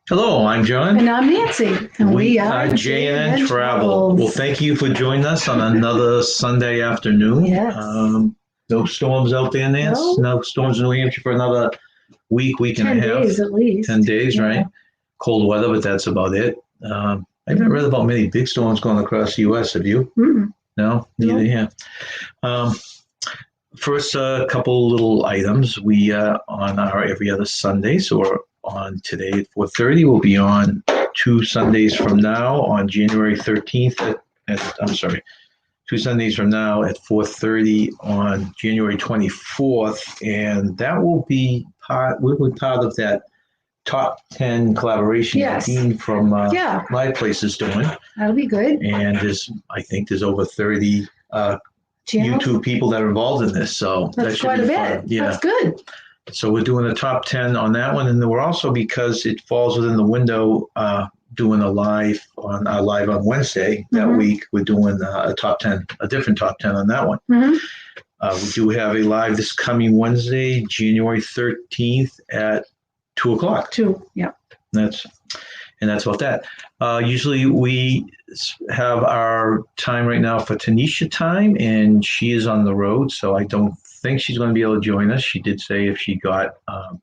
Hello, I'm John. And I'm Nancy. And we are J&N Travel. Well, thank you for joining us on another Sunday afternoon. Yes. No storms out there, Nancy? No storms in New Hampshire for another week and a half. 10 days at least. 10 days, right? Cold weather, but that's about it. I haven't read about many big storms going across the U.S. Have you? Mm-mm. No? Neither here. First, a couple little items. We on our every other Sunday, so we're on today at 4:30. We'll be on 2 Sundays from now on January 13th. I'm sorry, 2 Sundays from now at 4:30 on January 24th, and that will be part. We'll be part of that top 10 collaboration team from My Place is doing. That'll be good. And I think there's over 30 YouTube people that are involved in this, so that's quite a bit. Fun. Yeah, that's good. So we're doing the top 10 on that one, and then we're also, because it falls within the window, doing a live on Wednesday that week. We're doing a top 10, a different top 10 on that one. We do have a live this coming Wednesday, January 13th at 2:00. 2, yeah. That's about that. Usually we have our time right now for Tanisha time, and she is on the road, so I don't think she's going to be able to join us. She did say if she got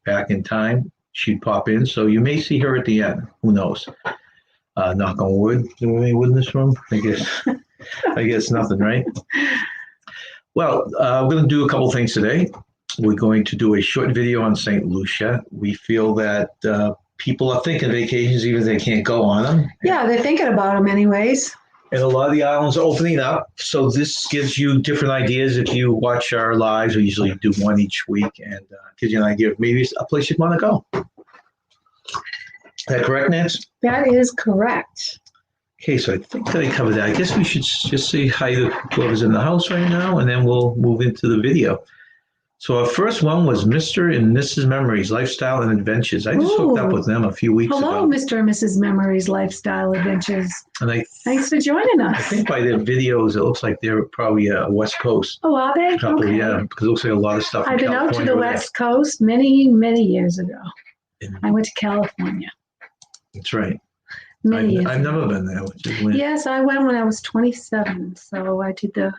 back in time, she'd pop in, so you may see her at the end. Who knows? Knock on wood. Do we have any wood in this room? I guess nothing, right? Well, we're going to do a couple things today. We're going to do a short video on St. Lucia. We feel that people are thinking vacations even if they can't go on them. Yeah, they're thinking about them anyways. And a lot of the islands are opening up. So this gives you different ideas. If you watch our lives, we usually do one each week, and gives you an idea of maybe a place you'd want to go. Is that correct, Nance? That is correct. Okay, so I think that I covered that. I guess we should just say hi to whoever's in the house right now, and then we'll move into the video. So our first one was Mr. and Mrs. Memories, Lifestyle and Adventures. I just hooked up with them a few weeks ago. Hello, Mr. and Mrs. Memories, Lifestyle Adventures. And thanks for joining us. I think by their videos, it looks like they're probably West Coast. Oh, are they? Okay. Yeah, because it looks like a lot of stuff I've been out to the West Coast many, many years ago. I went to California. That's right. Many years I've never been there. Which is weird. Yes, I went when I was 27. So I did the...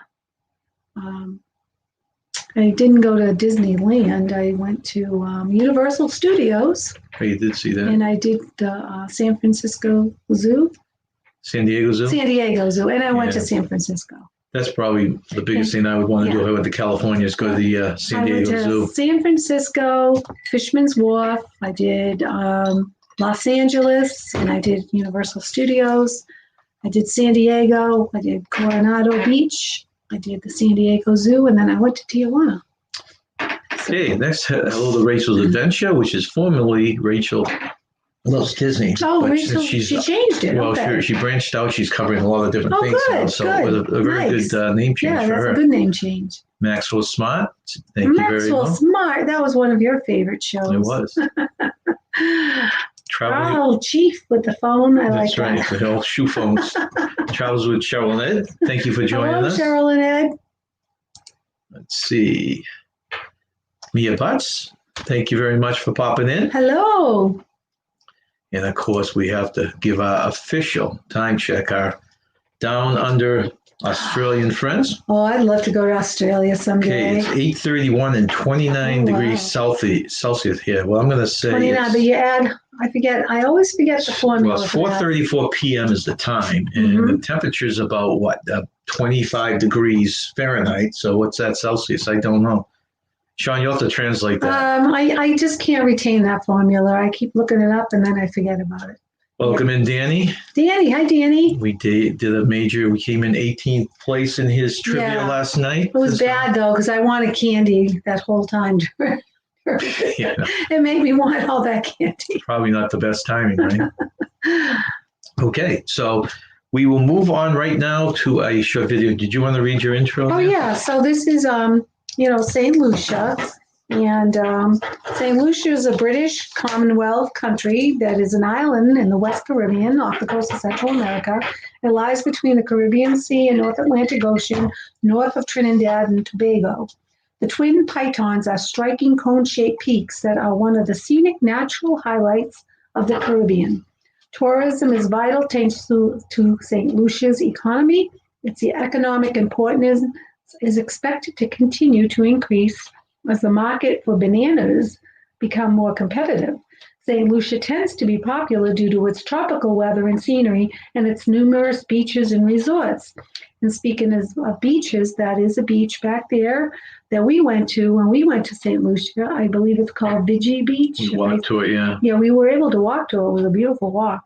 I didn't go to Disneyland. I went to Universal Studios. Oh, you did see that? And I did the San Francisco Zoo. San Diego Zoo? San Diego Zoo. And I went to San Francisco. That's probably the biggest thing I would want to do if I went to California is go to the San Diego Zoo. I went to San Francisco, Fisherman's Wharf. I did Los Angeles, and I did Universal Studios. I did San Diego. I did Coronado Beach. I did the San Diego Zoo, and then I went to Tijuana. Okay, next, hello to Rachel's Adventure, which is formerly Rachel Loves Disney. Oh, Rachel, she changed it. Well, she branched out. She's covering a lot of different things now. So it was a very good name change for her. Yeah, that's a good name change. Maxwell Smart, thank you very much. Maxwell Smart, that was one of your favorite shows. It was. Oh, Chief with the phone. I like that. That's right, the old shoe phones. Travels with Cheryl and Ed. Thank you for joining us. Cheryl and Ed. Let's see. Mia Butts, thank you very much for popping in. Hello. And of course, we have to give our official time check, our Down Under Australian friends. Oh, I'd love to go to Australia someday. Okay, it's 8:31 and 29 degrees Celsius here. Well, I'm going to say 29, but you add, I always forget the formula. Well, 4:34 p.m. is the time, and the temperature is about, 25 degrees Fahrenheit. So what's that Celsius? I don't know. Sean, you'll have to translate that. I just can't retain that formula. I keep looking it up, and then I forget about it. Welcome in, Danny. Danny, hi, Danny. We did a major. We came in 18th place in his trivia last night. It was bad though, because I wanted candy that whole time. It made me want all that candy. Probably not the best timing, right? Okay, so we will move on right now to a short video. Did you want to read your intro? Oh yeah. So this is St. Lucia. And St. Lucia is a British Commonwealth country that is an island in the West Caribbean off the coast of Central America. It lies between the Caribbean Sea and North Atlantic Ocean, north of Trinidad and Tobago. The Twin Pitons are striking cone-shaped peaks that are one of the scenic natural highlights of the Caribbean. Tourism is vital thanks to St. Lucia's economy. Its economic importance is expected to continue to increase as the market for bananas become more competitive. St. Lucia tends to be popular due to its tropical weather and scenery and its numerous beaches and resorts. And speaking of beaches, that is a beach back there that we went to when we went to St. Lucia. I believe it's called Vigi Beach. We walked to it, yeah. Yeah, we were able to walk to it. It was a beautiful walk.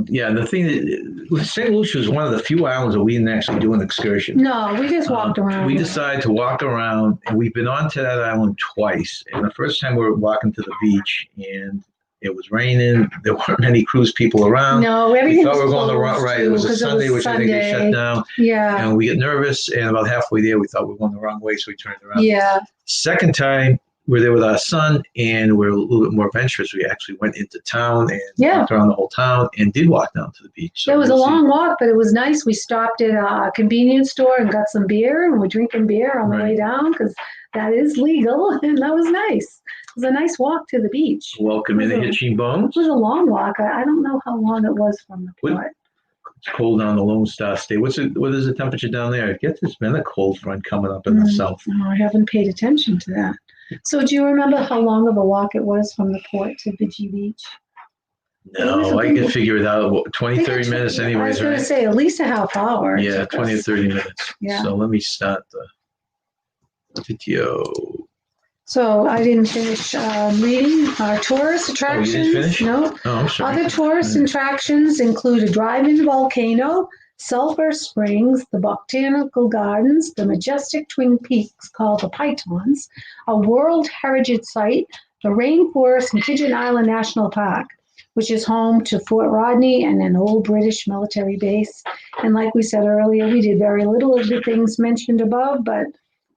Yeah, the thing that St. Lucia is one of the few islands that we didn't actually do an excursion. No, we just walked around. We decided to walk around, and we've been onto that island twice. And the first time we were walking to the beach, and it was raining. There weren't many cruise people around. No, We everything thought we was were going the wrong right. It was a Sunday, which I think they shut down. Yeah. And we get nervous, and about halfway there, we thought we were going the wrong way, so we turned around. Yeah. Second time, we're there with our son, and we're a little bit more adventurous. We actually went into town and walked around the whole town and did walk down to the beach. So it was a long walk, but it was nice. We stopped at a convenience store and got some beer, and we're drinking beer on the way down because that is legal, and that was nice. It was a nice walk to the beach. Welcome in the Hitching Bones. It was a long walk. I don't know how long it was from the port. It's cold on the Lone Star State. What is the temperature down there? I guess there's been a cold front coming up in the south. Oh, I haven't paid attention to that. So do you remember how long of a walk it was from the port to Vigi Beach? No, I can figure it out. 20, 30 minutes anyways, I was going to say at least a half hour. Yeah, 20 or 30 minutes. Yeah. So let me start the video. So I didn't finish reading our tourist attractions. Oh, you didn't finish? No. Oh, I'm sorry. Other tourist attractions include a drive-in volcano, Sulphur Springs, the Botanical Gardens, the majestic twin peaks called the Pitons, a World Heritage Site, the Rainforest and Pigeon Island National Park, which is home to Fort Rodney and an old British military base. And like we said earlier, we did very little of the things mentioned above, but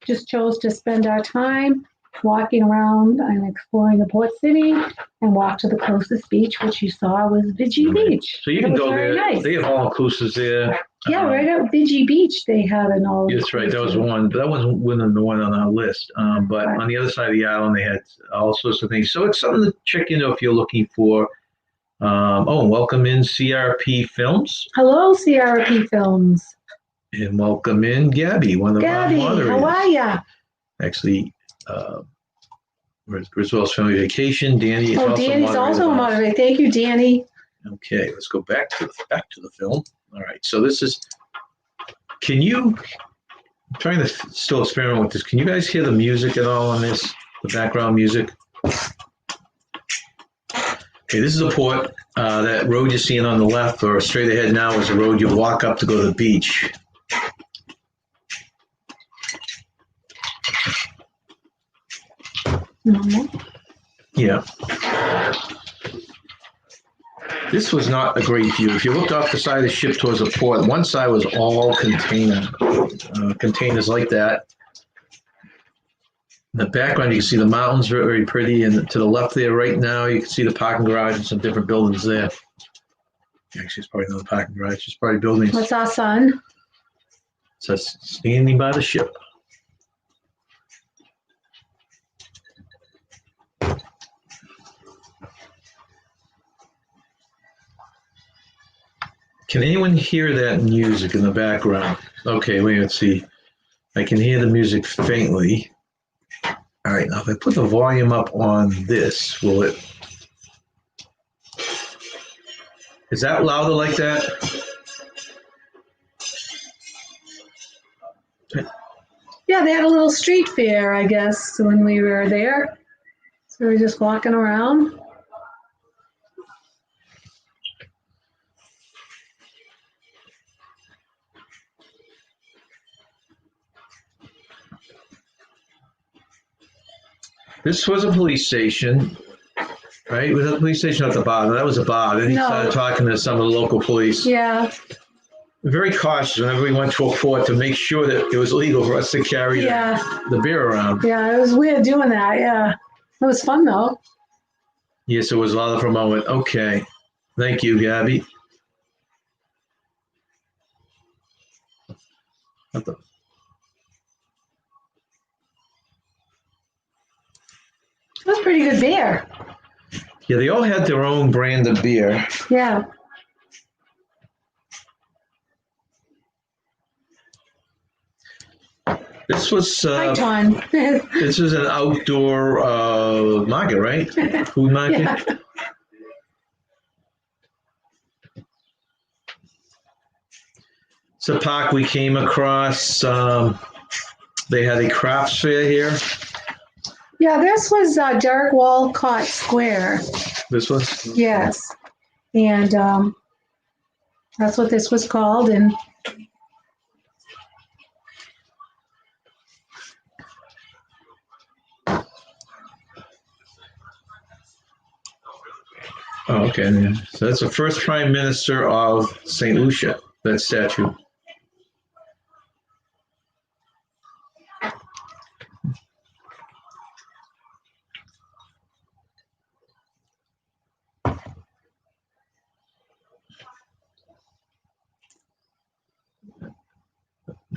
just chose to spend our time walking around and exploring the port city and walk to the closest beach, which you saw was Vigi Beach. So you can go there. Nice. They have all-inclusives there. Yeah, right at Vigi Beach, they had an all-inclusive. That's right. That was one. That wasn't the one on our list. But on the other side of the island, they had all sorts of things. So it's something to check into if you're looking for. Welcome in CRP Films. Hello, CRP Films. And welcome in Gabby, one of our moderators. How are ya? Actually, Griswold's Family Vacation. Danny is Danny's also a moderator. Thank you, Danny. Okay, let's go back to the film. All right, so this is. I'm trying to still experiment with this. Can you guys hear the music at all on this? The background music. Okay, this is a port. That road you're seeing on the left or straight ahead now is the road you walk up to go to the beach. Yeah. This was not a great view. If you looked off the side of the ship towards the port, one side was all containers like that. In the background, you can see the mountains very, very pretty. And to the left there right now, you can see the parking garage and some different buildings there. Actually, it's probably not a parking garage. It's probably buildings. What's our son? It says standing by the ship. Can anyone hear that music in the background? Okay, let's see. I can hear the music faintly. All right, now if I put the volume up on this, will it? Is that louder like that? Yeah, they had a little street fair, I guess, when we were there. So we were just walking around. This was a police station, right? It was a police station at the bottom. That was a bar. Then he started talking to some of the local police. Yeah. Very cautious whenever we went to a port to make sure that it was legal for us to carry the beer around. Yeah, it was weird doing that. Yeah. It was fun, though. Yes, it was louder for a moment. Okay. Thank you, Gabby. That was pretty good beer. Yeah, they all had their own brand of beer. Yeah. This was Hi, Ton. this was an outdoor market, right? Food market. Yeah. It's a park we came across. They had a crafts fair here. Yeah, this was Derek Walcott Square. This was. Yes. And that's what this was called. And Oh, okay. So that's the first prime minister of St. Lucia, that statue.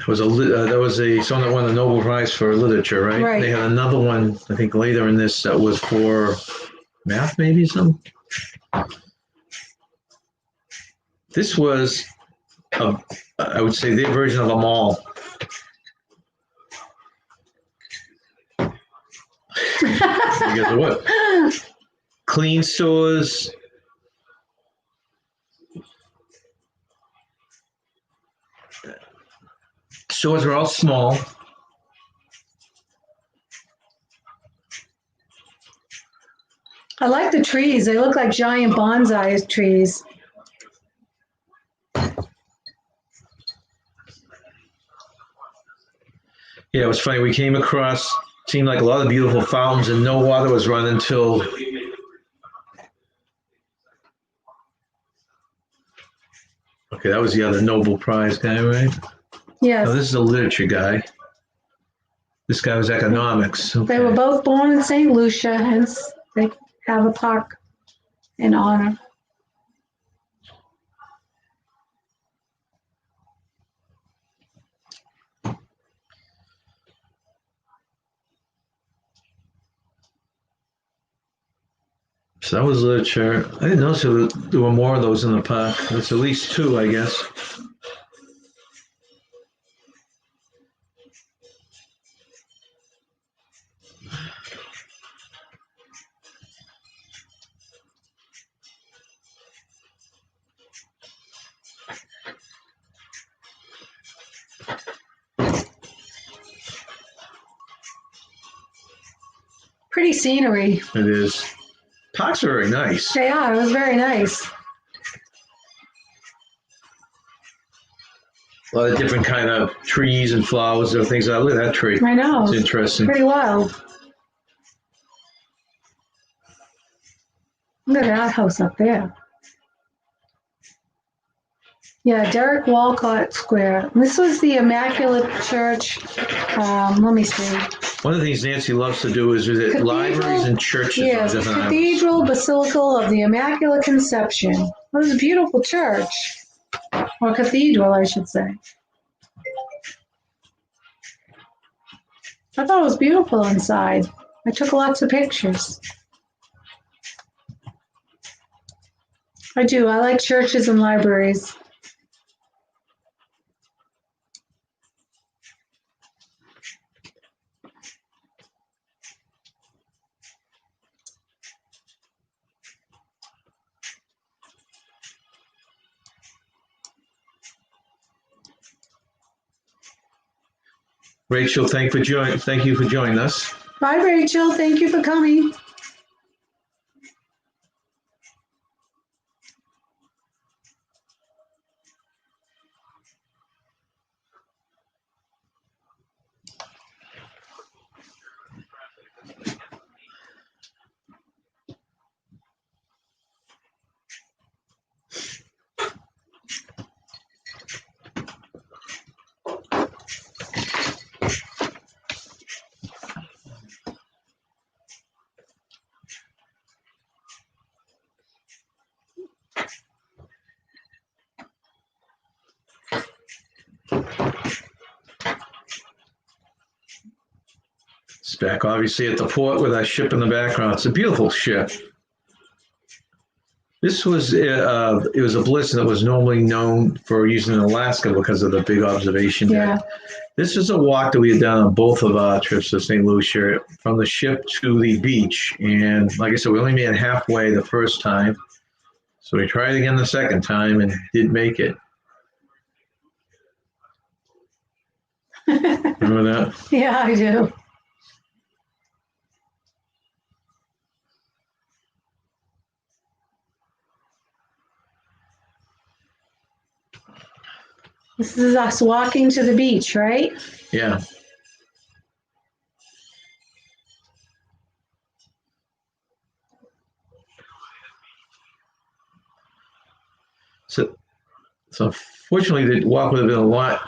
That was a someone that won the Nobel Prize for literature, right? Right. They had another one, I think, later in this that was for math, maybe some. This was, I would say, their version of a mall. Because of what? Clean stores. Stores are all small. I like the trees. They look like giant bonsai trees. Yeah, it was funny. We came across, seemed like a lot of beautiful fountains, and no water was running until. Okay, that was the other Nobel Prize guy, right? Yes. Oh, this is a literature guy. This guy was economics. Okay. They were both born in St. Lucia, hence they have a park in honor. So that was literature. I didn't notice there were more of those in the park. There's at least two, I guess. Pretty scenery. It is. Parks are very nice. They are. It was very nice. A lot of different kind of trees and flowers and things. Look at that tree. I know. It's interesting. Pretty wild. Look at that house up there. Yeah, Derek Walcott Square. This was the Immaculate Church. Let me see. One of the things Nancy loves to do is visit Cathedral? libraries and churches. Yes, on different Cathedral Basilical of the Immaculate Conception. It was a beautiful church. Or cathedral, I should say. I thought it was beautiful inside. I took lots of pictures. I do. I like churches and libraries. Rachel, thank you for joining us. Bye, Rachel. Thank you for coming. It's back obviously at the port with our ship in the background. It's a beautiful ship. This was it was a bliss that was normally known for using in Alaska because of the big observation deck. Yeah. This is a walk that we had done on both of our trips to St. Lucia from the ship to the beach. And like I said, we only made it halfway the first time. So we tried again the second time and did make it. Remember that? Yeah, I do. This is us walking to the beach, right? Yeah. So unfortunately, the walk would have been a lot.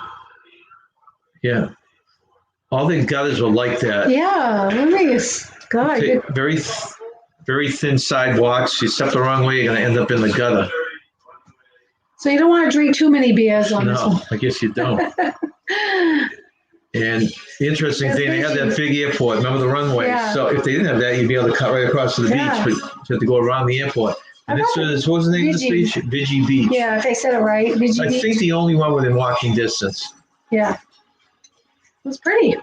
Yeah. All the gutters were like that. Yeah, let me, God, Take very thin sidewalks. You step the wrong way, you're going to end up in the gutter. so you don't want to drink too many beers on this No, one. I guess you don't. And the interesting thing, they had that big airport. Remember the runway? Yeah. So if they didn't have that, you'd be able to cut right across to the Yeah. beach, but you have to go around the airport. And this was, what was the name of this Vigi. beach? Vigi Beach. Yeah, if I said it right. Vigi I Beach. think the only one within walking distance. Yeah. It was pretty.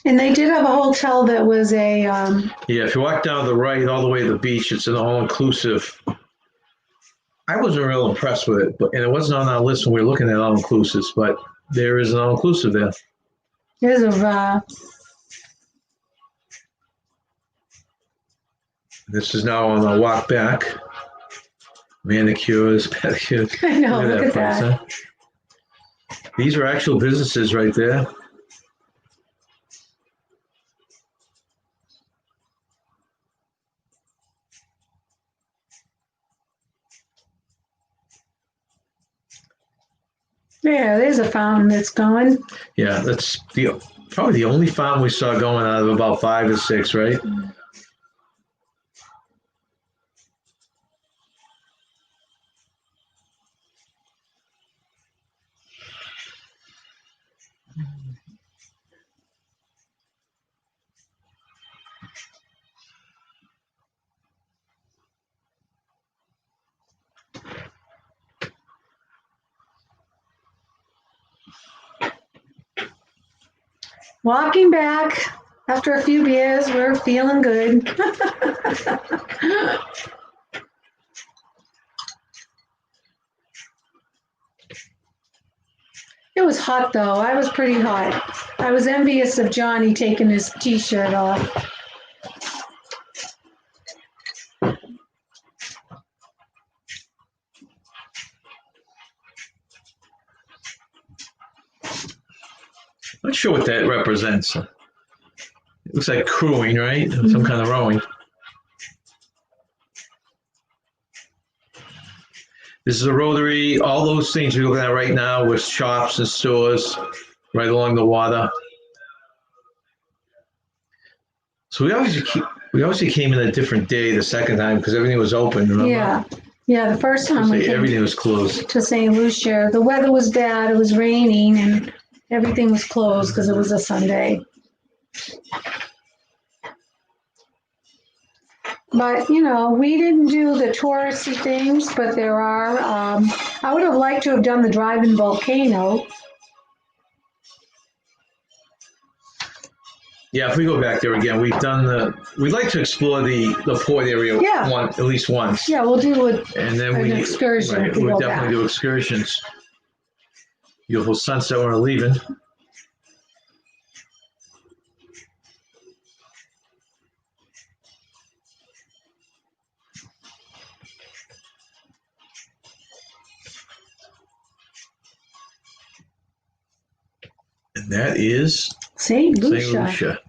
And they did have a hotel that was a, Yeah, if you walk down the right all the way to the beach, it's an all-inclusive. I wasn't real impressed with it, and it wasn't on our list when we were looking at all-inclusives, but there is an all-inclusive there. there's a, This is now on our walk back. Manicures, pedicures. I know, look at place, that. huh? These are actual businesses right there. Yeah, there's a fountain that's going. Yeah, that's probably the only farm we saw going out of about 5 or 6, right? Walking back after a few beers, we're feeling good. It was hot though. I was pretty hot. I was envious of Johnny taking his t-shirt off. Not sure what that represents. It looks like crewing, right? Some kind of rowing. This is a rotary. All those things we're looking at right now with shops and stores right along the water. So we obviously came in a different day the second time because everything was open. Remember? Yeah. Yeah, the first time we came Everything was closed. to St. Lucia, the weather was bad. It was raining and everything was closed because it was a Sunday. But, you know, we didn't do the touristy things, but there are, I would have liked to have done the drive-in volcano. Yeah, if we go back there again, we'd like to explore the port area Yeah. at least once. Yeah, we'll do it. And then An excursion if we we'll go definitely back. do excursions. Beautiful sunset when we're leaving. And that is St. St. Lucia. Lucia.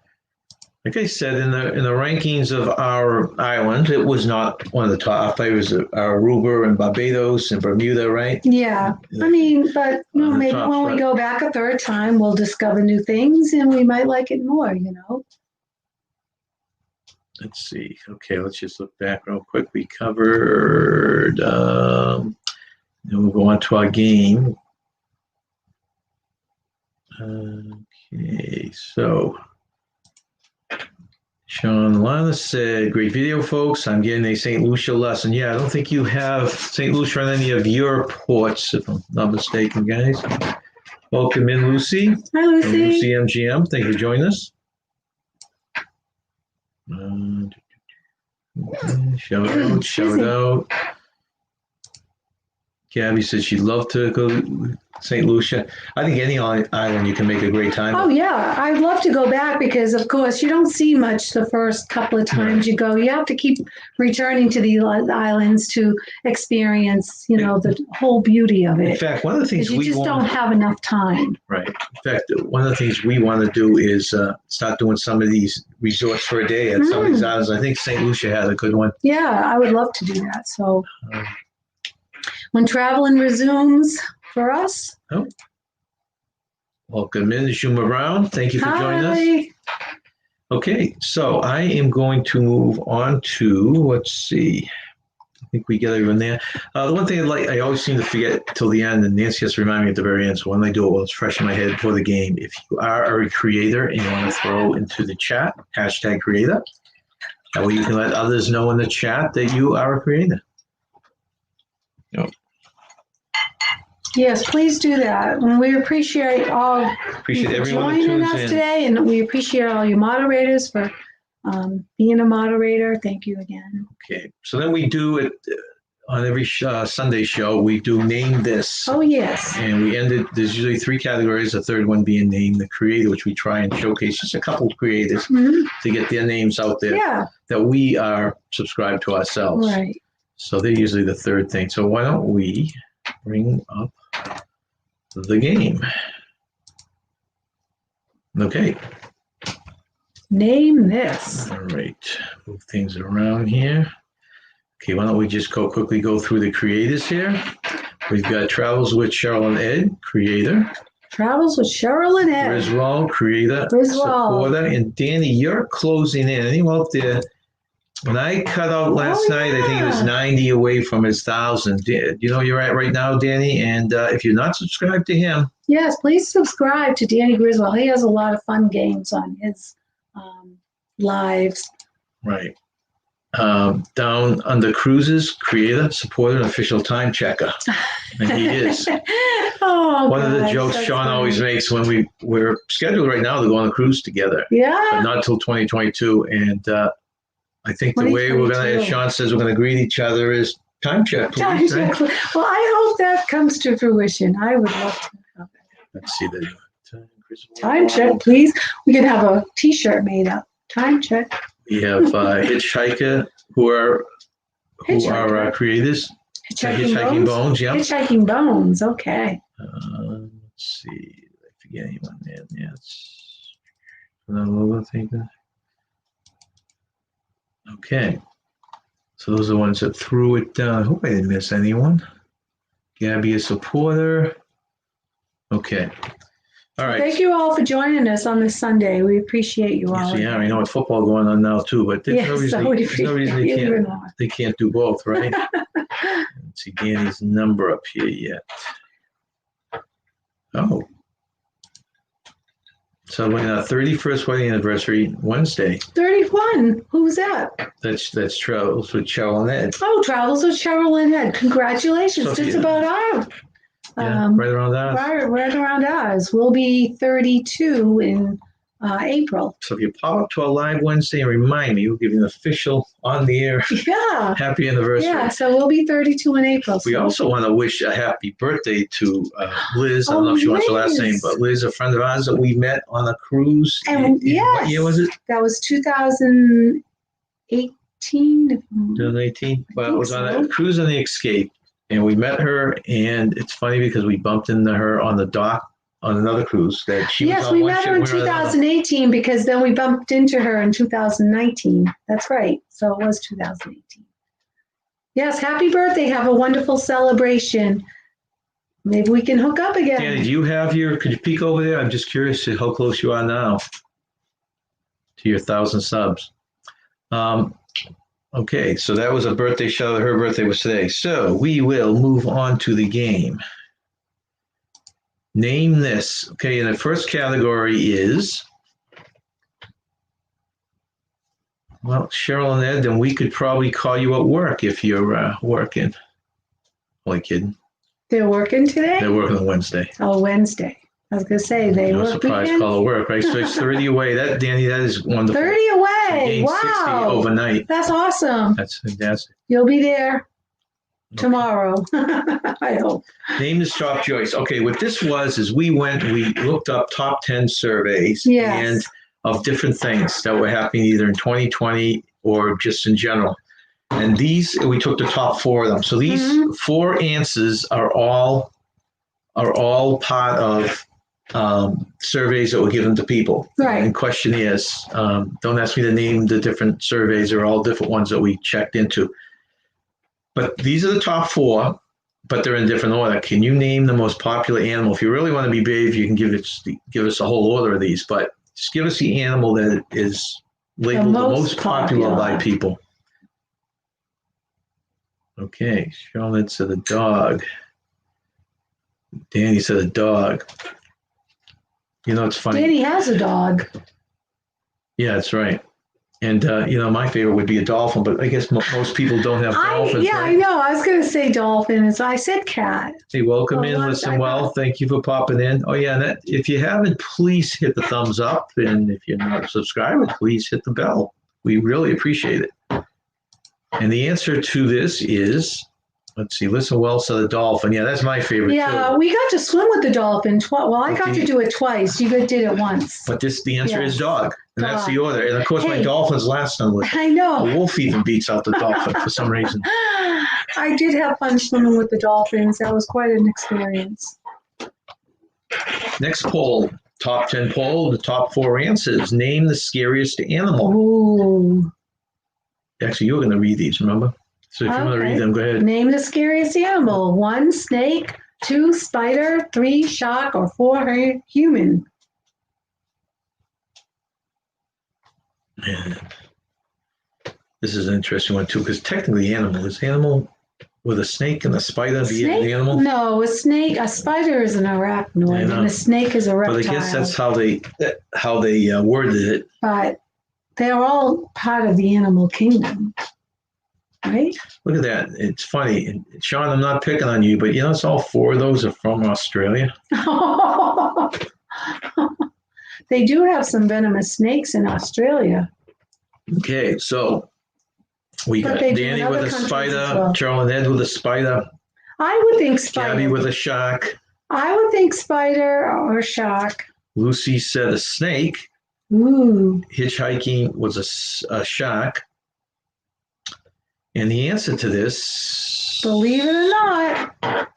Like I said, in the rankings of our islands, it was not one of the top favorites. Aruba and Barbados and Bermuda, right? Yeah, I mean, but you know, maybe when we go back a third time, we'll discover new things and we might like it more, you know? Let's see. Okay, let's just look back real quick. We covered, then we'll go on to our game. Okay, so Sean Lana said, great video, folks. I'm getting a St. Lucia lesson. Yeah, I don't think you have St. Lucia on any of your ports, if I'm not mistaken, guys. Welcome in, Lucy. Hi, From Lucy. Lucy MGM. Thank you for joining us. Shout out, shout out. Gabby says she'd love to go to St. Lucia. I think any island you can make a great time. Oh, yeah. I'd love to go back because, of course, you don't see much the first couple of times you go. You have to keep returning to the islands to experience, the whole beauty of In it. fact, one of the things Because you just don't have enough time. Right. In fact, one of the things we want to do is start doing some of these resorts for a day at some of these islands. I think St. Lucia had a good one. Yeah, I would love to do that. So when traveling resumes for us. Oh. Welcome in, Shuma Brown. Thank you for joining us. Okay, so I am going to move on to, let's see. I think we get everyone there. The one thing I always seem to forget till the end, and Nancy has to remind me at the very end, so when I do it, well, it's fresh in my head for the game. If you are a creator and you want to throw into the chat, #creator, that way you can let others know in the chat that you are a creator. Yep. Yes, please do that. And we appreciate everyone joining us today, and we appreciate all you moderators for being a moderator. Thank you again. Okay, so then we do it on every Sunday show. We do Name This. Oh, yes. And we ended, there's usually 3 categories, the third one being Name the Creator, which we try and showcase just a couple of creators to get their names out there that we are subscribed to ourselves. Right. So they're usually the third thing. So why don't we bring up the game? Okay. Name this. All right. Move things around here. Okay, why don't we just quickly go through the creators here. We've got Travels with Cheryl and Ed, creator. Travels with Cheryl and Ed. Griswold, creator. Supporter. And Danny, you're closing in. Anyone out there? When I cut out last night, I think it was 90 away from his 1,000. You know you're at right now, Danny? And if you're not subscribed to him. Yes, please subscribe to Danny Griswold. He has a lot of fun games on his lives. Right. Down under cruises, creator, supporter, and official time checker. And he is. One of the jokes Sean always makes when we're scheduled right now to go on a cruise together. Yeah. But not until 2022. And I think the way we're going to, as Sean says, we're going to greet each other is time check. Please, time check. Well, I hope that comes to fruition. I would love to have that. Let's see the time check, please. We can have a T-shirt made up. Time check. We have Hitchhiker, who are our creators. Hitchhiking Bones, yeah. Hitchhiking Bones, okay. Let's see. Did I forget anyone there? Yes. Another thing. Okay. So those are the ones that threw it down. I hope I didn't miss anyone. Gabby, a supporter. Okay. All right. Thank you all for joining us on this Sunday. We appreciate you all. Yes, yeah, I know it's football going on now too, but there's no reason they can't do both, right? Let's see Danny's number up here yet. Oh. Celebrating our 31st wedding anniversary Wednesday. 31. Who's that? That's Travels with Cheryl and Ed. Oh, Travels with Cheryl and Ed. Congratulations. So, just about our right around ours. Right around ours. We'll be 32 in April. So if you pop up to our live Wednesday and remind me, we'll give you an official on the air happy anniversary. Yeah, so we'll be 32 in April. We also want to wish a happy birthday to Liz. I don't know if she wants her last name, but Liz, a friend of ours that we met on a cruise. And what year was it? That was 2018. 2018. Well, it was on a cruise on the Escape. And we met her, and it's funny because we bumped into her on the dock on another cruise that she was on. Yes, we met her in 2018 because then we bumped into her in 2019. That's right. So it was 2018. Yes, happy birthday. Have a wonderful celebration. Maybe we can hook up again. Danny, do you have could you peek over there? I'm just curious to how close you are now to your 1,000 subs. Okay, so that was a birthday shout out. Her birthday was today. So we will move on to the game. Name this. Okay, and the first category is, well, Cheryl and Ed, then we could probably call you at work if you're working. Only kidding. They're working today? They're working on Wednesday. Oh, Wednesday. I was going to say, they No work surprise weekends? call at work, right? So it's 30 away. That, Danny, that is wonderful. 30 away. Gained 60 Wow. overnight. That's awesome. That's fantastic. You'll be there tomorrow, I hope. Name the shop choice. Okay, what this was is we looked up top 10 surveys Yes. and of different things that were happening either in 2020 or just in general. And these, we took the top 4 of them. So these 4 answers are all part of surveys that were given to people. Right. And questionnaires. Don't ask me to name the different surveys. They're all different ones that we checked into. But these are the top 4, but they're in different order. Can you name the most popular animal? If you really want to be brave, you can give us a whole order of these, but just give us the animal that is labeled the most popular by people. Okay, Charlotte said a dog. Danny said a dog. You know, it's funny. Danny has a dog. Yeah, that's right. And, my favorite would be a dolphin, but I guess most people don't have dolphins. Yeah, right? I know. I was going to say dolphin, so I said cat. Hey, welcome in. Listen well. Thank you for popping in. Oh, yeah. And if you haven't, please hit the thumbs up. And if you're not a subscriber, please hit the bell. We really appreciate it. And the answer to this is, let's see, listen well, so the dolphin. Yeah, that's my favorite too. We got to swim with the dolphin. I got to do it twice. You did it once. But the answer is dog. And that's the Dog. order. And of course, my dolphin's last on the list. I know. A wolf even beats out the dolphin for some reason. I did have fun swimming with the dolphins. That was quite an experience. Next poll, top 10 poll, the top 4 answers. Name the scariest animal. Ooh. Actually, you were going to read these, remember? So if you want to read them, go ahead. Name the scariest animal. 1, snake. 2, spider. 3, shark. Or 4, human. Man, this is an interesting one too, because technically animal with a snake and a spider be an animal? No, a spider is an arachnoid, and a snake is a reptile. But I guess that's how they worded it. But they're all part of the animal kingdom, right? Look at that. It's funny. And Sean, I'm not picking on you, but it's all 4 of those are from Australia. They do have some venomous snakes in Australia. Okay, so we got Danny with a spider, Charles and Ed with a spider. I would think spider. Gabby with a shark. I would think spider or shark. Lucy said a snake. Ooh. Hitchhiking was a shark. And the answer to this, believe it or not,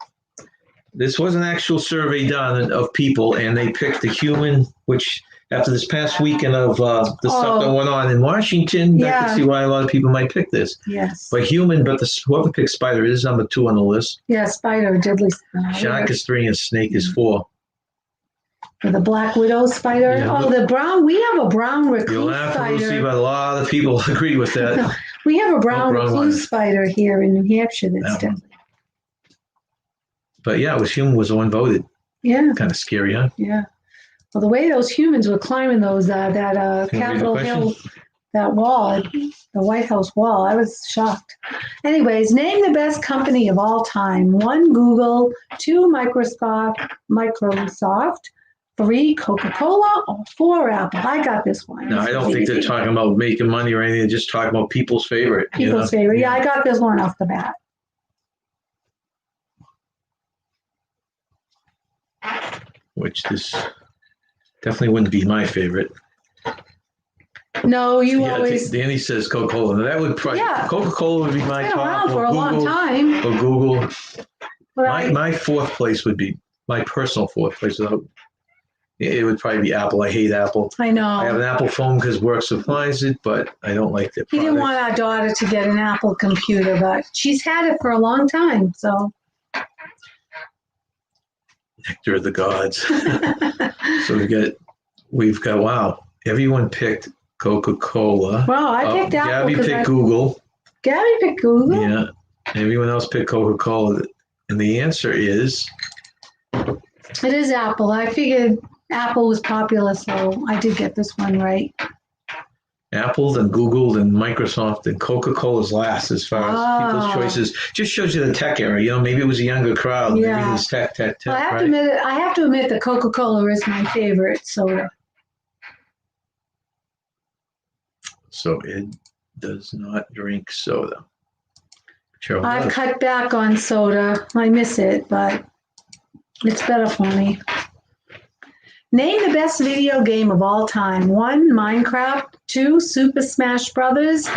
this was an actual survey done of people, and they picked the human, which after this past weekend of the stuff that went on in Washington, I can see why a lot of people might pick this. Yes. But human, whoever picked spider is number 2 on the list. Yeah, spider, deadly. Shark is 3 and snake is 4. For the black widow spider. Yeah, the brown. We have a brown recluse You'll have to spider. see, but a lot of people agree with that. We have a brown recluse spider here in New Hampshire that's deadly. But yeah, human was the one voted. Yeah. Kind of scary, huh? Yeah. Well, the way those humans were climbing that Capitol Hill, that wall, the White House wall, I was shocked. Anyways, name the best company of all time. 1, Google. 2, Microsoft. 3, Coca-Cola. Or 4, Apple. I got this one. No, I don't think they're talking about making money or anything. They're just talking about people's favorite. People's favorite. Yeah, I got this one off the bat. Which this definitely wouldn't be my favorite. No, you always. Danny says Coca-Cola. That would probably Coca-Cola would be my top. It's been around for a long time. Or Google. My 4th place would be my personal 4th place. It would probably be Apple. I hate Apple. I know. I have an Apple phone because work supplies it, but I don't like their product. We didn't want our daughter to get an Apple computer, but she's had it for a long time. So. Nectar of the gods. So we've got wow. Everyone picked Coca-Cola. Well, I picked Apple. Gabby picked Google. Gabby picked Google? Yeah. Everyone else picked Coca-Cola. And the answer is It is Apple. I figured Apple was popular, so I did get this one right. Apple, then Google, then Microsoft, and Coca-Cola's last as far as people's choices. Just shows you the tech era. Maybe it was a younger crowd. Maybe it was tech, Well, right? I have to admit that Coca-Cola is my favorite soda. So Ed does not drink soda. I've cut back on soda. I miss it, but it's better for me. Name the best video game of all time. 1, Minecraft. 2, Super Smash Brothers.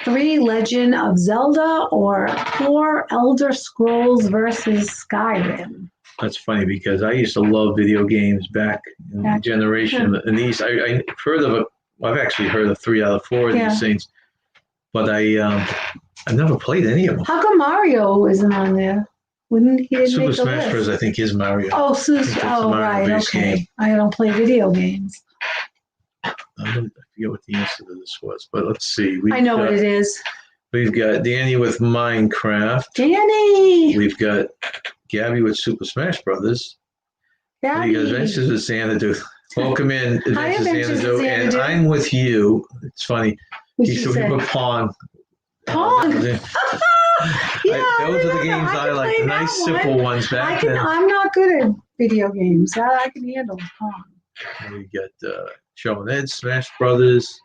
3, Legend of Zelda. Or 4, Elder Scrolls versus Skyrim. That's funny because I used to love video games back in the generation. And these, I've actually heard of 3 out of 4 of these things, but I've never played any of them. How come Mario isn't on there? Wouldn't he? Super Smash Bros. I think is Mario. Oh, right. Okay. Game. I don't play video games. I forget what the answer to this was, but let's see. I know what it is. We've got Danny with Minecraft. Danny! We've got Gabby with Super Smash Brothers. Gabby. We got Adventures with Xanadu. Welcome in, Adventures with Xanadu. And I'm with you. It's funny. So we put Pong. Pong? Those are the games I like. The nice, simple ones back then. I'm not good at video games. I can handle Pong. And we got Joe and Ed, Smash Brothers.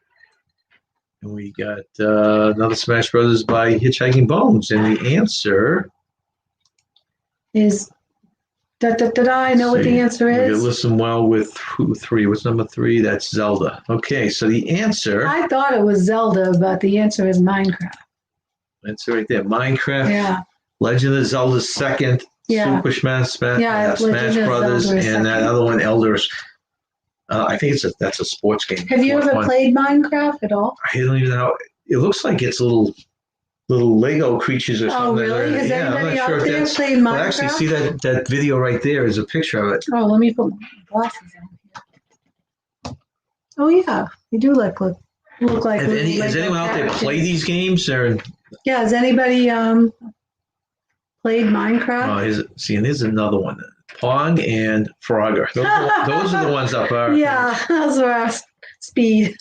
And we got another Smash Brothers by Hitchhiking Bones. And the answer is I know what the answer is. You listen well with 3. What's number 3? That's Zelda. Okay, so the answer. I thought it was Zelda, but the answer is Minecraft. That's right there. Minecraft. Yeah. Legend of Zelda's second. Yeah. Super Smash Smash Brothers, and that other one, Elders. I think that's a sports game. Have you ever played Minecraft at all? I don't even know. It looks like it's little Lego creatures or something. Oh, really? Has anybody out there played Minecraft? But actually, see that video right there is a picture of it. Oh, let me put my glasses on. Oh, yeah. You do look like. Has anyone out there play these games? Or? Yeah. Has anybody played Minecraft? And there's another one. Pong and Frogger. Those are the ones up our. Yeah, those are our speed.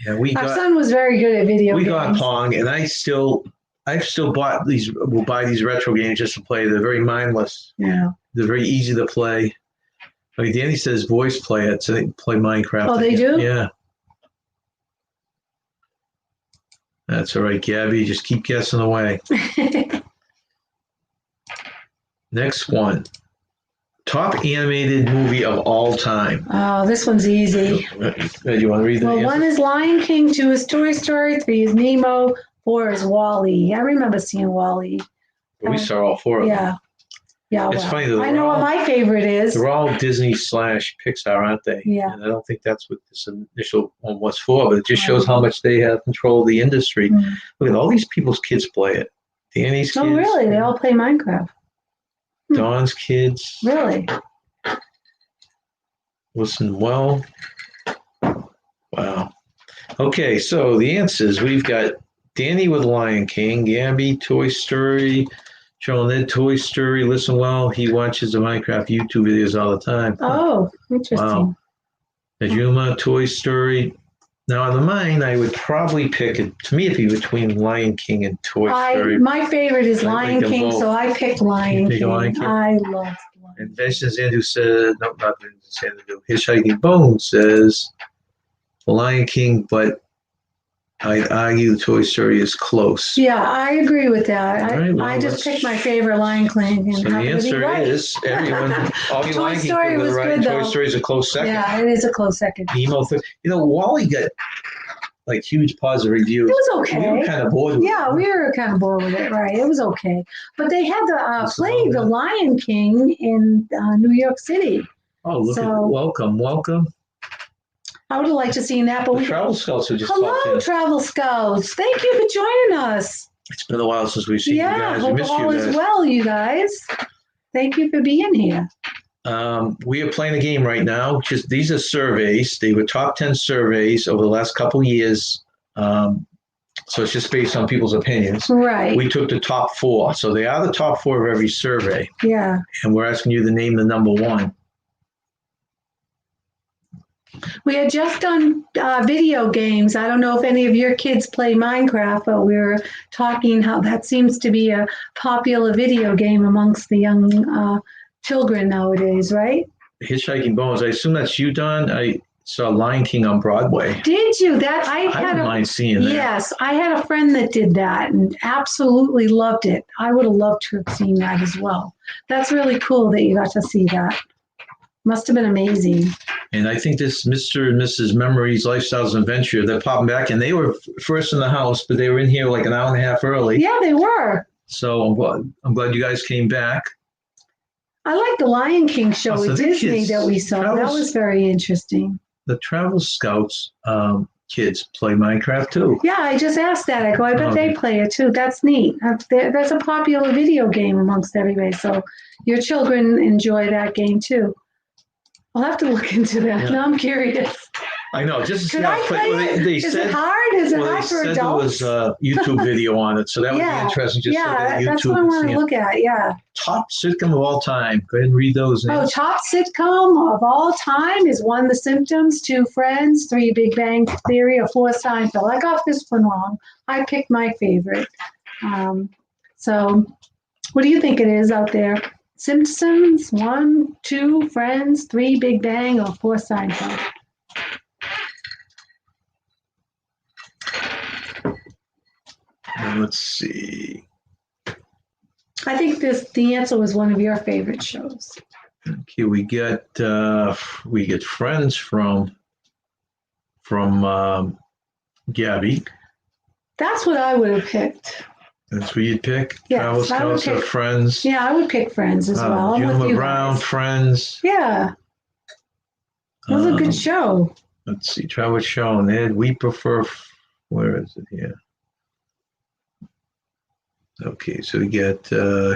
Yeah, our son was very good at video games. We got Pong, and I've still bought these. We'll buy these retro games just to play. They're very mindless. Yeah. They're very easy to play. Like Danny says, voice play it, so they can play Minecraft. Oh, they do? Yeah. That's all right, Gabby. Just keep guessing away. Next one. Top animated movie of all time. Oh, this one's easy. Do you want to read the answer? 1 is Lion King, 2 is Toy Story, 3 is Nemo, 4 is WALL-E. I remember seeing WALL-E. We saw all 4 of them. Yeah. It's funny. I know what my favorite is. They're all Disney/Pixar, aren't they? Yeah. And I don't think that's what this initial one was for, but it just shows how much they have control of the industry. Mm-hmm. Look at all these people's kids play it. Danny's kids. Oh, really? They all play Minecraft. Dawn's kids. Really? Listen well. Wow. Okay, so the answers, we've got Danny with Lion King, Gabby, Toy Story, Joe and Ed, Toy Story, listen well. He watches the Minecraft YouTube videos all the time. Oh, interesting. Wow. Najuma, Toy Story. Now, on the mine, I would probably pick it. To me, it'd be between Lion King and Toy Story. My favorite is Lion King, so I picked Lion King. I love Lion King. And Vincent Xanadu said, no, not Vincent Xanadu. Hitchhiking Bones says Lion King, but I'd argue Toy Story is close. Yeah, I agree with that. Right, well, I just picked my favorite Lion King. And so the answer is everyone. All you Lion King people are right. Toy Story is a close second. Yeah, it is a close second. Nemo, WALL-E got like huge positive reviews. It was okay. We were kind of bored with it. Yeah, we were kind of bored with it, right? It was okay. But they had to play the Lion King in New York City. Oh, look at welcome. I would have liked to see that. But the Travel Scouts who just Hello, Travel Scouts. Thank you for joining us. It's been a while since we've seen you guys. Hope all is well, you guys. Thank you for being here. We are playing a game right now. These are surveys. They were top 10 surveys over the last couple of years. So it's just based on people's opinions. Right. We took the top 4. So they are the top 4 of every survey. Yeah. And we're asking you to name the number 1. We had just done video games. I don't know if any of your kids play Minecraft, but we were talking how that seems to be a popular video game amongst the young children nowadays, right? Hitchhiking Bones. I assume that's you, Don. I saw Lion King on Broadway. Did you? That I I had don't mind seeing that. Yes, I had a friend that did that and absolutely loved it. I would have loved to have seen that as well. That's really cool that you got to see that. Must have been amazing. And I think this Mr. and Mrs. Memories Lifestyles and Adventure, they're popping back, and they were first in the house, but they were in here like an hour and a half early. Yeah, they were. So I'm glad you guys came back. I like the Lion King show So with the Disney kids- that we saw. That Travels- was very interesting. The Travel Scouts kids play Minecraft too. Yeah, I just asked that. I go, I bet they Okay. play it too. That's neat. That's a popular video game amongst everybody. So your children enjoy that game too. I'll have to look into that. Yeah. Now I'm curious. I know, just to see Could how I play it? they Is said. it hard? Is it Well, they hard for said there adults? was a YouTube video on it, so that would Yeah. be interesting. Just look Yeah, at that's YouTube what I and want see to it. look at. Yeah. Top sitcom of all time. Go ahead and read those Oh, names. top sitcom of all time is 1, The Simpsons, 2, Friends, 3, Big Bang Theory, or 4, Seinfeld. I got this one wrong. I picked my favorite. So, what do you think it is out there? Simpsons, 1, 2, Friends, 3, Big Bang, or 4, Seinfeld? And let's see. I think the answer was one of your favorite shows. Okay, we get Friends from Gabby. That's what I would have picked. That's what you'd pick. Yes, Travel I would Scouts or pick- Friends. Yeah, I would pick Friends as well. I'm with Juma you Brown, guys. Friends. Yeah, it was a good show. Let's see, Travel Show and Ed. We prefer. Where is it here? Okay, so we get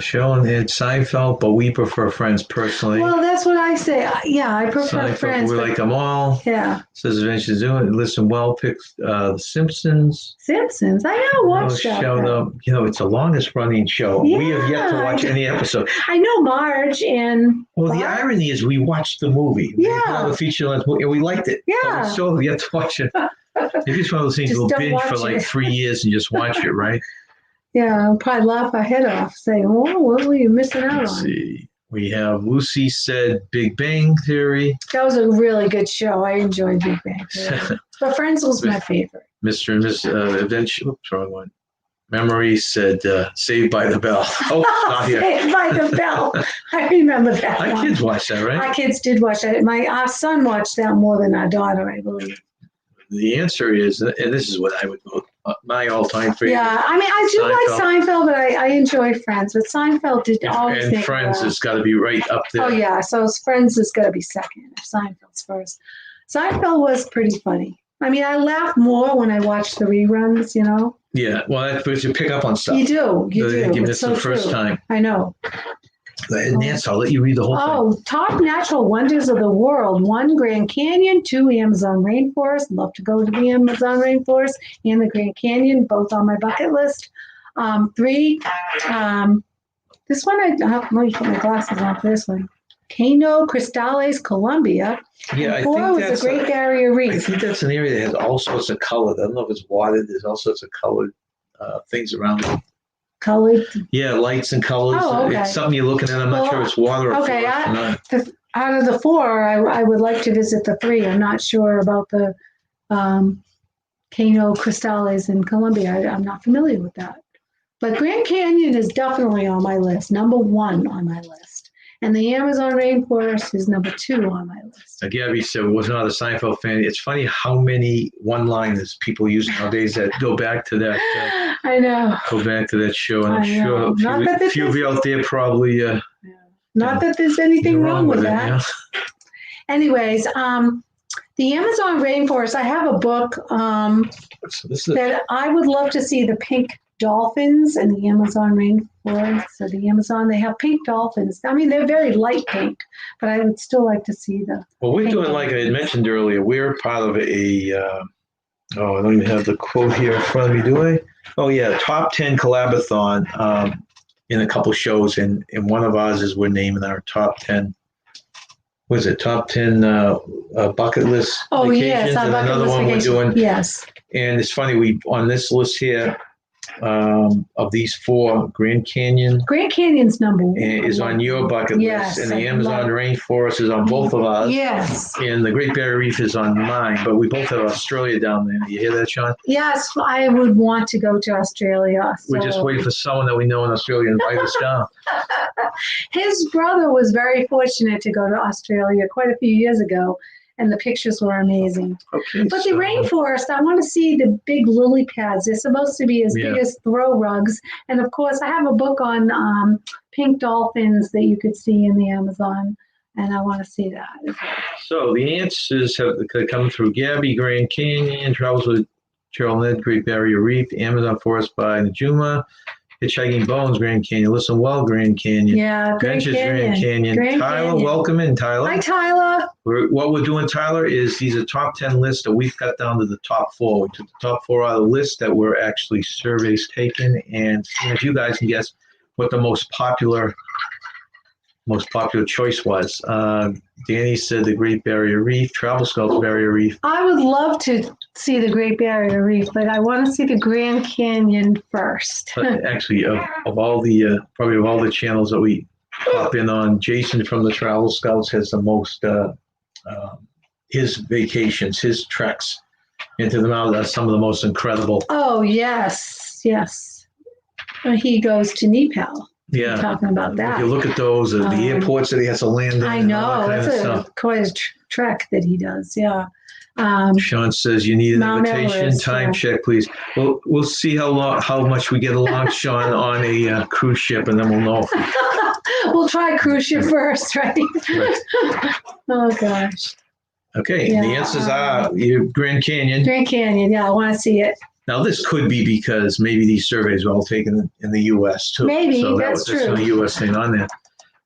Show and Ed, Seinfeld, but we prefer Friends personally. Well, that's what I say. Yeah, I prefer Seinfeld, Friends. we but- like them all. Yeah, Says Adventures doing. Listen well, picks The Simpsons. Simpsons. I know. Watch that. Showed though. up. It's the longest running show. We have yet to Yeah. watch any episode. I know Marge and Well, the Bart. irony is we watched the movie. Yeah. The feature length movie, and we liked it. Yeah. But we still have yet to watch it. Maybe it's one of those things Just we'll don't binge for watch like it. 3 years and just watch it, right? Yeah, I'll probably laugh our head off, saying, "Oh, what were you missing out Let's on?" see. We have Lucy said Big Bang Theory. That was a really good show. I enjoyed Big Bang Theory. But Friends was my favorite. Mr. and Miss Adventure. Oops, wrong one. Memory said Saved by the Bell. Oh, not here. Saved by the Bell. I remember that My one. kids watch that, right? Our kids did watch that. Our son watched that more than our daughter, I believe. The answer is, and this is what I would vote, my all-time favorite. Yeah, I mean, I do like Seinfeld, but I enjoy Friends. But Seinfeld did always And make me Friends laugh. has got to be right up there. Oh yeah, so Friends is gonna be second if Seinfeld's first. Seinfeld was pretty funny. I mean, I laugh more when I watch the reruns. Yeah, well, that's because you pick up on stuff. You do. They didn't give It's us so the first true. time. I know. And Nance, I'll let you read the whole thing. Oh, top natural wonders of the world. 1, Grand Canyon. 2, Amazon rainforest. Love to go to the Amazon rainforest and the Grand Canyon, both on my bucket list. 3, this one let me put my glasses on for this one. Cano Cristales, Colombia. Yeah, I 4 think was that's the Great Barrier I Reef. think that's an area that has all sorts of color. I don't know if it's watered. There's all sorts of colored things around it. Colored. Yeah, lights and colors. Oh, okay. It's something you're looking at. I'm not Well, sure it's water or okay, forest or not. Out of the 4, I would like to visit the 3. I'm not sure about the Cano Cristales in Colombia. I'm not familiar with that. But Grand Canyon is definitely on my list, number 1 on my list. And the Amazon rainforest is number 2 on my list. Gabby said was not a Seinfeld fan. It's funny how many one-liners people use nowadays that go back to that. I know. Go back to that show, and I'm I know. sure Not that a few of you out there probably Not that there's anything wrong with that. Yeah. Anyways, the Amazon rainforest, I have a book So this is that I would love to see the pink dolphins in the Amazon rainforest. So the Amazon, they have pink dolphins. I mean, they're very light pink, but I would still like to see the. well, we're pink doing, like I had mentioned earlier, we're part of a, I don't even have the quote here in front of me, do I? Oh, yeah, top 10 collaborathon in a couple shows, and one of ours is we're naming our top 10 was it top 10 bucket list Oh, vacations? yes, our And bucket another list one vacation. we're doing. Yes. And it's funny, we on this list here of these 4, Grand Canyon Grand Canyon's number one. is on your bucket Yes, list, and the I Amazon love- rainforest is on both of ours. Yes. And the Great Barrier Reef is on mine, but we both have Australia down there. You hear that, Sean? Yes, I would want to go to Australia. We're just waiting for someone that we know in Australia to invite us down. His brother was very fortunate to go to Australia quite a few years ago, and the pictures were amazing. Okay, But the rainforest, I want to see the big lily pads. They're supposed to be as big as throw rugs. And of course, I have a book on pink dolphins that you could see in the Amazon, and I want to see that as well. So the answers have come through Gabby, Grand Canyon, Travels with Cheryl Ned, Great Barrier Reef, Amazon Forest by Najuma, Hitchhiking Bones, Grand Canyon, Listen Well, Grand Canyon, Yeah, Grand Ventures, Canyon. Grand Canyon. Grand Tyler, Canyon. welcome in, Tyler. Hi, Tyler. What we're doing, Tyler, is these are top 10 lists that we've got down to the top 4. We took the top 4 out of the list that were actually surveys taken, and seeing if you guys can guess what the most popular choice was. Danny said the Great Barrier Reef, Travel Scouts Barrier Reef. I would love to see the Great Barrier Reef, but I want to see the Grand Canyon first. Actually, of all the probably of all the channels that we pop in on, Jason from the Travel Scouts has the most. His vacations, his treks into the mountains are some of the most incredible. Oh yes, yes. He goes to Nepal. Yeah, talking about that. If you look at those, the airports that he has to land in. I know it's quite a trek that he does. Yeah. Sean says you need an Mount invitation. Everest, Time check, please. Well, we'll see how much we get along, Sean, on a cruise ship, and then we'll know. We'll try cruise ship first, right? Oh gosh. Okay, and the answers are Grand Canyon. Grand Canyon, yeah, I want to see it. Now, this could be because maybe these surveys were all taken in the U.S. too. Maybe, so that's true. That's a U.S. thing on there.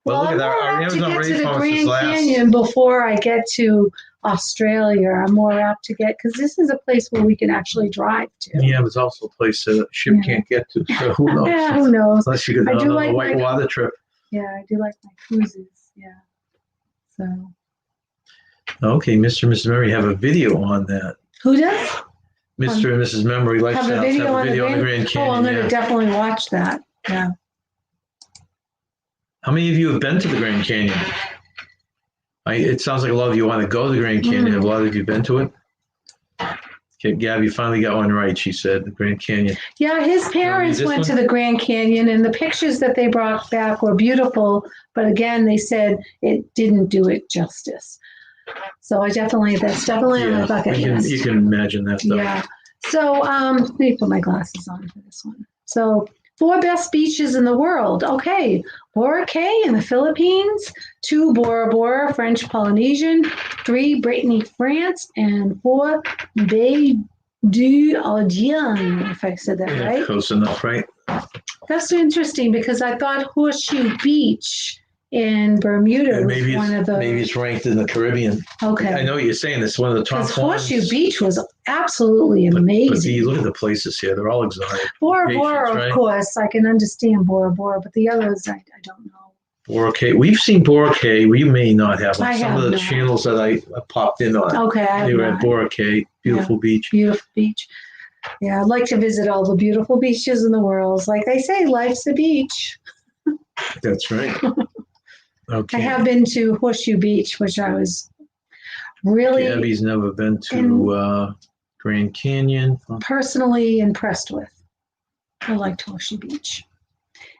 Well, look at I'm our more apt to Amazon get to the rainforest Grand is last. Canyon before I get to Australia. I'm more apt to get, because this is a place where we can actually drive to. Yeah, it's also a place that a ship can't get to, so who knows? Yeah, who knows? Unless you go on a white water trip. Yeah, I do like my cruises, yeah. So. Okay, Mr. and Mrs. Murray have a video on that. Who does? Mr. and Mrs. Memory Lifestyles have a video on the Grand Canyon. Oh, I'm going to definitely watch that. Yeah. How many of you have been to the Grand Canyon? It sounds like a lot of you want to go to the Grand Canyon. Have a lot of you been to it? Okay, Gabby finally got one right, she said, the Grand Canyon. Yeah, his parents went to the Grand Canyon, and the pictures that they brought back were beautiful. But again, they said it didn't do it justice. So that's definitely on my bucket list. You can imagine that, though. Yeah. So let me put my glasses on for this one. So 4 best beaches in the world. Okay, Boracay in the Philippines, 2 Bora Bora, French Polynesian, 3 Brittany, France, and 4 Baie d'Audierne, if I said that right. Close enough, right? That's interesting because I thought Horseshoe Beach in Bermuda was one of the. Maybe it's ranked in the Caribbean. Okay. I know what you're saying. It's one of the top ones. Horseshoe Beach was absolutely amazing. But you look at the places here; they're all exotic. Bora Bora, of course, I can understand Bora Bora, but the others, I don't know. Boracay. We've seen Boracay. We may not have on some of the not. channels that I popped in on. Okay. They were at Boracay. Beautiful beach. Beautiful beach. Yeah, I'd like to visit all the beautiful beaches in the world. Like they say, life's a beach. That's right. Okay. I have been to Horseshoe Beach, which I was really Gabby's never been to Grand Canyon. Personally impressed with. I liked Horseshoe Beach.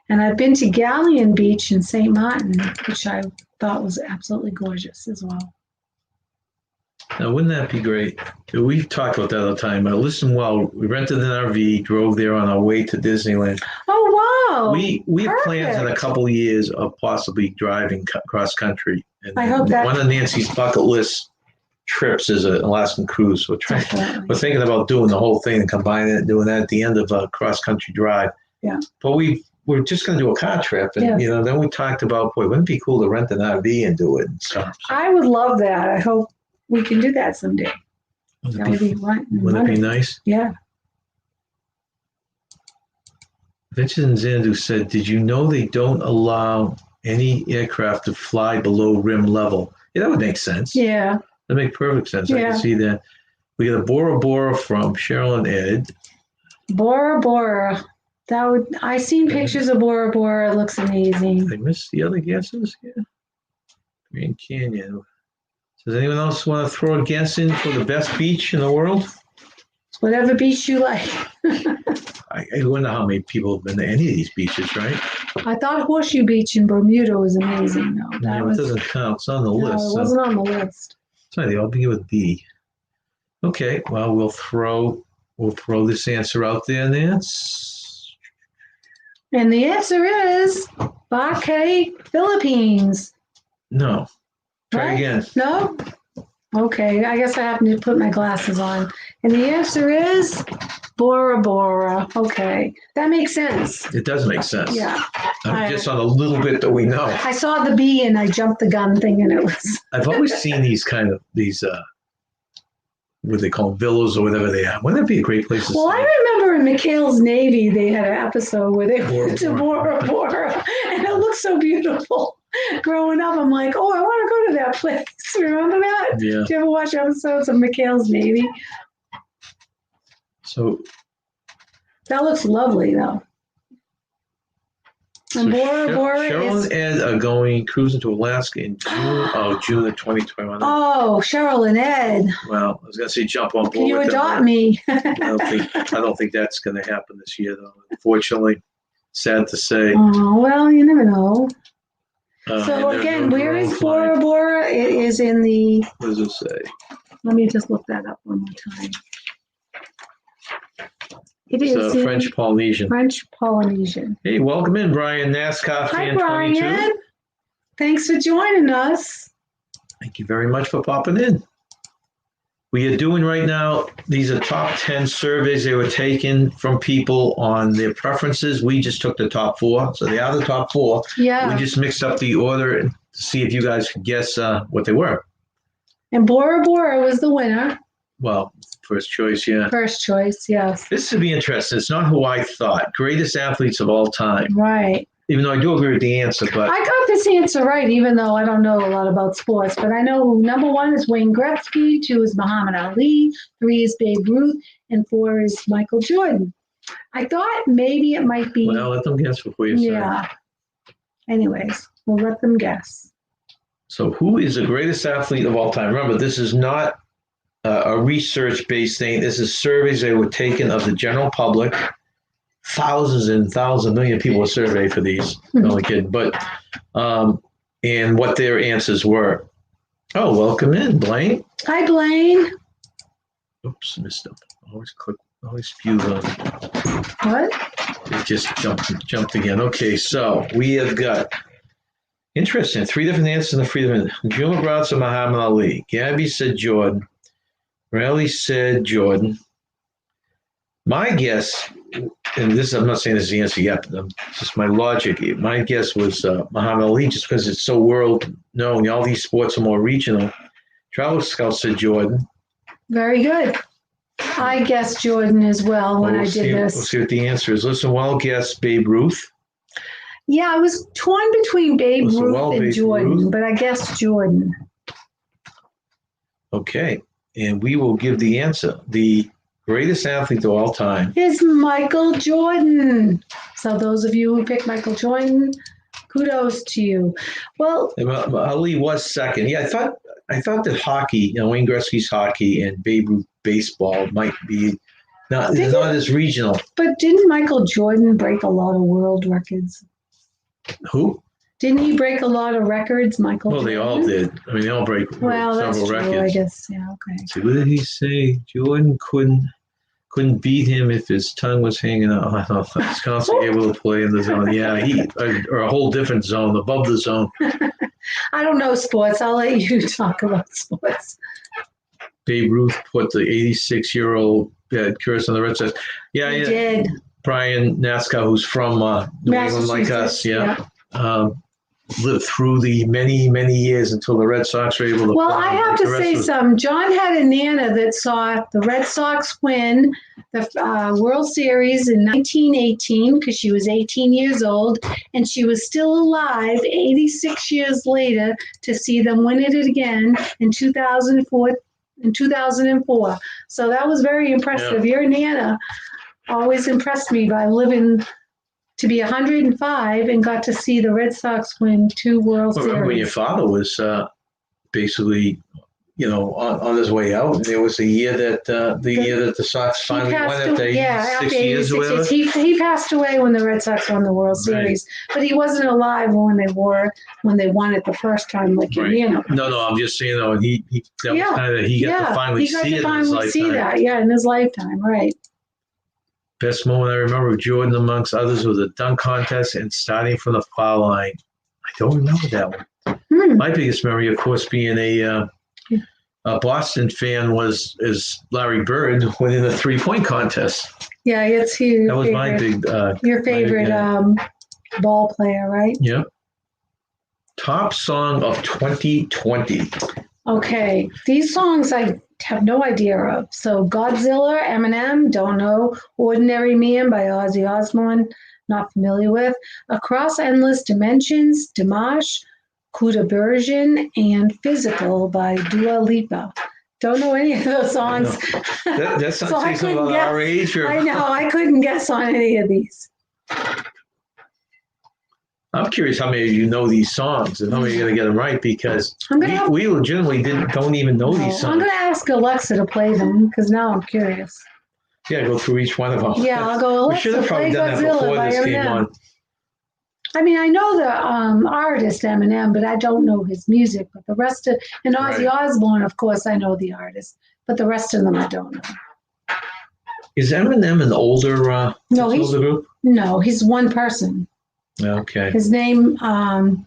And I've been to Galleon Beach in St. Martin, which I thought was absolutely gorgeous as well. Now, wouldn't that be great? We've talked about that all the time. Listen, well, we rented an RV, drove there on our way to Disneyland. Oh, wow. We have plans in a couple of years of possibly driving cross country. And I hope that. One of Nancy's bucket list trips is an Alaskan cruise. We're thinking about doing the whole thing and combining it and doing that at the end of a cross country drive. Yeah. But we're just going to do a car trip. And, then we talked about, wouldn't it be cool to rent an RV and do it and stuff. So, I would love that. I hope we can do that someday. That would be fun. Wouldn't it be nice? Yeah. Vincent Zandu said, did you know they don't allow any aircraft to fly below rim level. Yeah, that would make sense. Yeah. That makes perfect sense. I Yeah. can see that. We got a Bora Bora from Cheryl and Ed. Bora Bora. I've seen pictures of Bora Bora. It looks amazing. I missed the other guesses. Yeah. Grand Canyon. Does anyone else want to throw a guess in for the best beach in the world? Whatever beach you like. I wonder how many people have been to any of these beaches, right? I thought Horseshoe Beach in Bermuda was amazing, though. No, it doesn't count. It's on the No, list. it So. wasn't on the list. Sorry, they all begin with B. Okay, well, we'll throw this answer out there, Nance. And the answer is Baque, Philippines. No. Try What? again. No? Okay, I guess I have to put my glasses on. And the answer is Bora Bora. Okay, that makes sense. It does make sense. Yeah. Just on a little bit that we know. I saw the B and I jumped the gun thinking it was. I've always seen these what they call villas or whatever they are. Wouldn't that be a great place to Well, stay? I remember in McHale's Navy, they had an episode where they Bora went to Bora. Bora Bora, and it looked so beautiful. Growing up, I'm like, oh, I want to go to that place. Remember that? Yeah. Did you ever watch episodes of McHale's Navy? So That looks lovely, though. And Bora Bora Cheryl is. and Ed are going cruising to Alaska in June of 2021. Oh, Cheryl and Ed. Well, I was going to say jump on board. Can you with them, adopt but me? I don't think that's going to happen this year, though. Unfortunately, sad to say. Oh, well, you never know. So and again, they're where all is flying. Bora Bora? It is in the. What does it say? Let me just look that up one more time. It is It's in French Polynesian. French Polynesian. Hey, welcome in, Brian, NASCAR Hi, fan Brian. 22. Thanks for joining us. Thank you very much for popping in. We are doing right now, these are top 10 surveys they were taken from people on their preferences. We just took the top 4. So they are the top 4. Yeah. We just mixed up the order to see if you guys could guess what they were. And Bora Bora was the winner. Well, first choice, yeah. First choice, yes. This should be interesting. It's not who I thought. Greatest athletes of all time. Right. Even though I do agree with the answer, but I got this answer right, even though I don't know a lot about sports. But I know number 1 is Wayne Gretzky, 2 is Muhammad Ali, 3 is Babe Ruth, and 4 is Michael Jordan. I thought maybe it might be. well, let them guess before you say. Yeah. Anyways, we'll let them guess. So who is the greatest athlete of all time? Remember, this is not a research-based thing. This is surveys that were taken of the general public. Thousands and thousands, million people were surveyed for these. Only kidding. But, and what their answers were. Oh, welcome in, Blaine. Hi, Blaine. Oops, missed them. Always fuse on. What? It just jumped again. Okay, so we have got, interesting, 3 different answers and 3 different. Juma brought to Muhammad Ali. Gabby said Jordan. Riley said Jordan. My guess, and this I'm not saying this is the answer yet, but just my logic. My guess was Muhammad Ali, just because it's so world known. All these sports are more regional. Travel Scout said Jordan. Very good. I guessed Jordan as well when I did this. We'll see what the answer is. Listen, well guessed Babe Ruth. Yeah, I was torn between Babe Ruth and Babe Jordan, Ruth. but I guessed Jordan. Okay, and we will give the answer. The greatest athlete of all time Is Michael Jordan. So those of you who picked Michael Jordan, kudos to you. Well, Ali was second. Yeah, I thought that hockey, Wayne Gretzky's hockey and Babe Ruth baseball might be not as regional. but didn't Michael Jordan break a lot of world records? Who? Didn't he break a lot of records, Michael Well, Jordan? they all did. I mean, they all break Well, that's several true, records. I guess. Yeah, okay. See, what did he say? Jordan couldn't beat him if his tongue was hanging out. I don't know. He's constantly able to play in the zone. Yeah, or a whole different zone, above the zone. I don't know sports. I'll let you talk about sports. Babe Ruth put the 86-year-old curse on the Red Sox. Yeah, He did. Brian NASCAR, who's from New England like us. Yeah. lived through the many, many years until the Red Sox were able to. Well, I have to say something. John had a Nana that saw the Red Sox win the World Series in 1918 because she was 18 years old, and she was still alive 86 years later to see them win it again in 2004. So that was very impressive. Yeah. Your Nana always impressed me by living to be 105 and got to see the Red Sox win 2 World Series. Remember when your father was basically, on his way out, and there was a year that the Sox finally won after 6 years or whatever. He passed away when the Red Sox won the World Series, but he wasn't alive when they won it the first time, like No, I'm just saying though, he got to finally see it in his lifetime. In his lifetime, right. Best moment I remember of Jordan, amongst others, was a dunk contest and starting from the foul line. I don't remember that one. My biggest memory, of course, being a Boston fan, is Larry Bird winning the 3-point contest. Yeah, it's huge. That was my big. Your favorite ball player, right? Yep. Top song of 2020. Okay, these songs I have no idea of. So Godzilla, Eminem, don't know. Ordinary Man by Ozzy Osbourne, not familiar with. Across Endless Dimensions, Dimash, Kuda Bergen, and Physical by Dua Lipa. Don't know any of those songs. That's not so something about our age. Or... I know, I couldn't guess on any of these. I'm curious how many of you know these songs and how many are going to get them right, because we legitimately don't even know these songs. I'm going to ask Alexa to play them because now I'm curious. Yeah, go through each one of them. Yeah, I'll go, Alexa, we should have probably done that before this came on. I mean, I know the artist Eminem, but I don't know his music. But the rest of, and Ozzy Osbourne, of course, I know the artist, but the rest of them I don't know. Is Eminem an older group? No, he's one person. Okay. His name, God,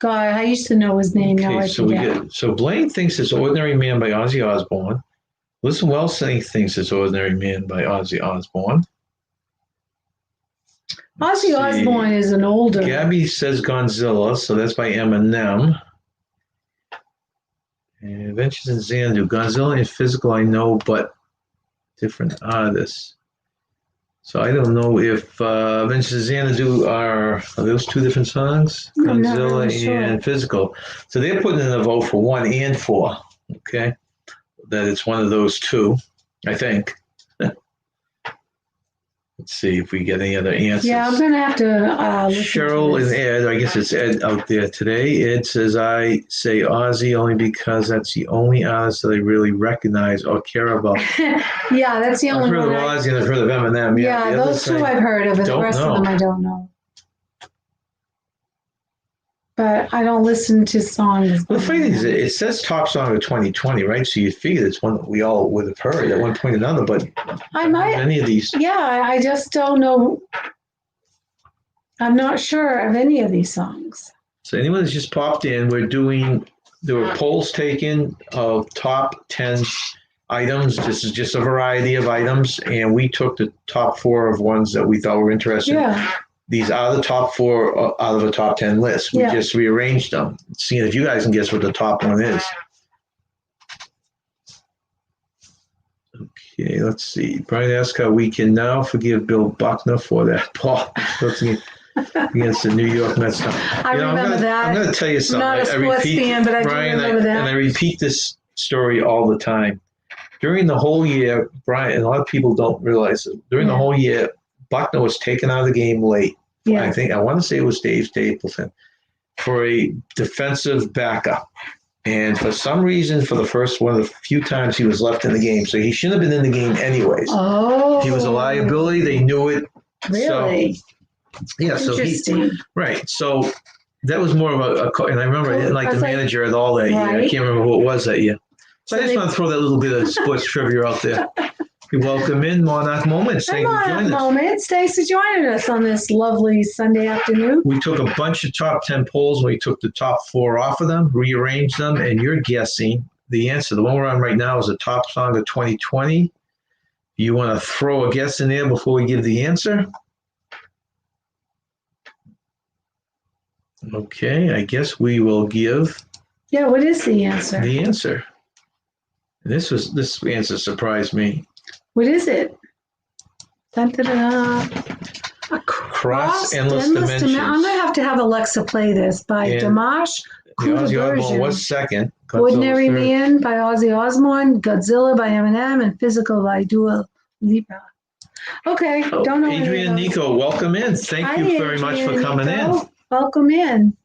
I used to know his name. Now I forget. So Blaine thinks it's "Ordinary Man" by Ozzy Osbourne. Listen Wellsing thinks it's "Ordinary Man" by Ozzy Osbourne. Ozzy Osbourne is an older. Gabby says Godzilla, so that's by Eminem. And Adventures in Xanadu. Godzilla and Physical I know, but different artists. So I don't know if Adventures in Xanadu are those 2 different songs? Godzilla and Physical. So they're putting in a vote for 1 and 4. Okay. That it's one of those 2, I think. Let's see if we get any other answers. Yeah, I'm going to have to Cheryl and Ed, I guess it's Ed out there today. Ed says, I say Ozzy only because that's the only artist that I really recognize or care about. Yeah, that's the only one. I've heard of Ozzy and I've heard of Eminem. Yeah, those 2 I've heard of, and the rest of them I don't know. But I don't listen to songs. Well, the funny thing is, it says top song of 2020, right? So you figure it's one that we all would have heard at one point or another, but I might. Any of these. Yeah, I just don't know. I'm not sure of any of these songs. So anyone that's just popped in, there were polls taken of top 10 items. This is just a variety of items, and we took the top 4 of ones that we thought were interesting. Yeah. These are the top 4 out of a top 10 list. We just rearranged them, seeing if you guys can guess what the top one is. Okay, let's see. Brian asked how we can now forgive Bill Buckner for that ball against the New York Mets. I remember that. I'm going to tell you something. I'm not a sports fan, but I do remember that. And I repeat this story all the time. During the whole year, Brian, and a lot of people don't realize it, during the whole year, Buckner was taken out of the game late. Yeah. I want to say it was Dave Stapleton for a defensive backup. And for some reason, for the first one of the few times he was left in the game. So he shouldn't have been in the game anyways. Oh. He was a liability. They knew it. Really? So, yeah. Interesting. Right. So that was more of a and I remember I didn't like the manager at all that year. I can't remember who it was that year. So I just want to throw that little bit of sports trivia out there. Welcome in Monarch Moments. Thanks for joining us. Thanks for joining us on this lovely Sunday afternoon. We took a bunch of top 10 polls. We took the top 4 off of them, rearranged them, and you're guessing the answer. The one we're on right now is the top song of 2020. You want to throw a guess in there before we give the answer? Okay, I guess we will give Yeah, what is the answer? the answer. This answer surprised me. What is it? Dun, dun, dun, dun. Cross Endless Dimensions. I'm going to have Alexa play this by And Dimash the Ozzy Osbourne Version. was second. Ordinary Godzilla's third. Man by Ozzy Osbourne, Godzilla by Eminem, and Physical by Dua Lipa. Okay, Oh, don't know. Adrian Nico, welcome in. Thank you very much for coming in. Welcome in.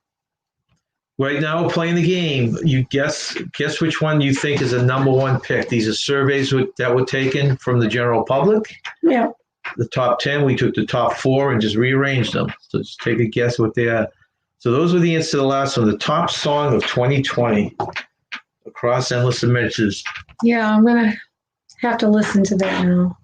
Right now, we're playing the game. You guess which one you think is a number one pick. These are surveys that were taken from the general public. Yeah. The top 10, we took the top 4 and just rearranged them. So just take a guess what they are. So those were the answers to the last one. The top song of 2020, Across Endless Dimensions. Yeah, I'm going to have to listen to that now.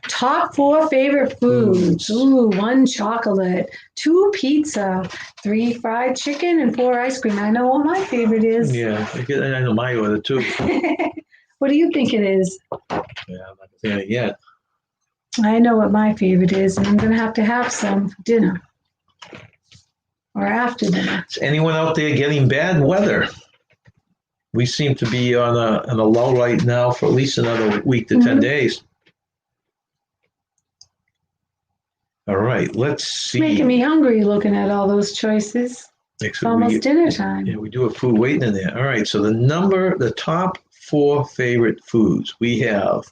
Top 4 favorite foods. Ooh, 1 chocolate, 2 pizza, 3 fried chicken, and 4 ice cream. I know what my favorite is. Yeah, I know my order too. What do you think it is? Yeah, I'm not saying it yet. I know what my favorite is, and I'm going to have some for dinner or after dinner. Is anyone out there getting bad weather? We seem to be on a lull right now for at least another week to 10 days. All right, let's see. Making me hungry looking at all those choices. It's almost dinner time. Yeah, we do have food waiting in there. All right, so the top 4 favorite foods we have.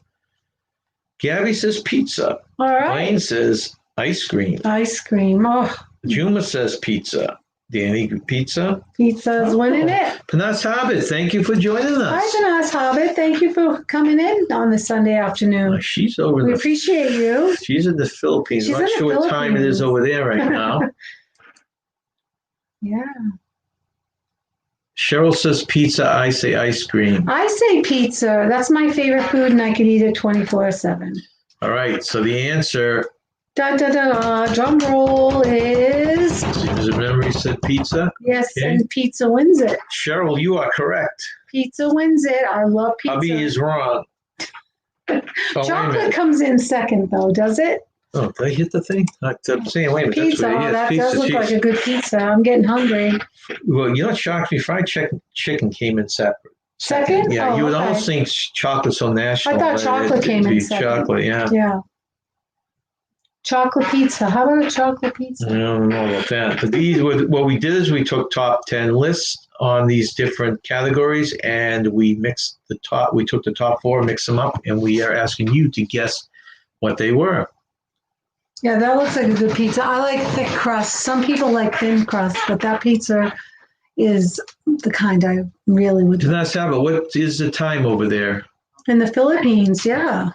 Gabby says pizza. All right. Blaine says ice cream. Ice cream. Oh. Juma says pizza. Danny, pizza. Pizza's winning it. Panas Hobbit, thank you for joining us. Hi, Panas Hobbit. Thank you for coming in on this Sunday afternoon. She's over. We appreciate you. She's in the Philippines. I'm not sure what time it is over there right now. Yeah. Cheryl says pizza. I say ice cream. I say pizza. That's my favorite food, and I can eat it 24/7. All right. So the answer. Da da da. Drum roll is. Does it memory said pizza? Yes, okay. And pizza wins it. Cheryl, you are correct. Pizza wins it. I love pizza. Hubby is wrong. Chocolate comes in second, though, does it? Oh, did I hit the thing? I'm saying, wait a minute. Pizza. That does look like a good pizza. I'm getting hungry. Well, you know what shocked me? Fried chicken came in separate. Second? Yeah, you would almost think chocolate's so national. I thought chocolate came in second. Chocolate, yeah. Yeah. Chocolate pizza. How about a chocolate pizza? I don't know about that. But these, what we did is we took top 10 lists on these different categories, and we mixed the top. We took the top 4, mixed them up, and we are asking you to guess what they were. Yeah, that looks like a good pizza. I like thick crust. Some people like thin crust, but that pizza is the kind I really would like. That's how, but what is the time over there? In the Philippines, yeah.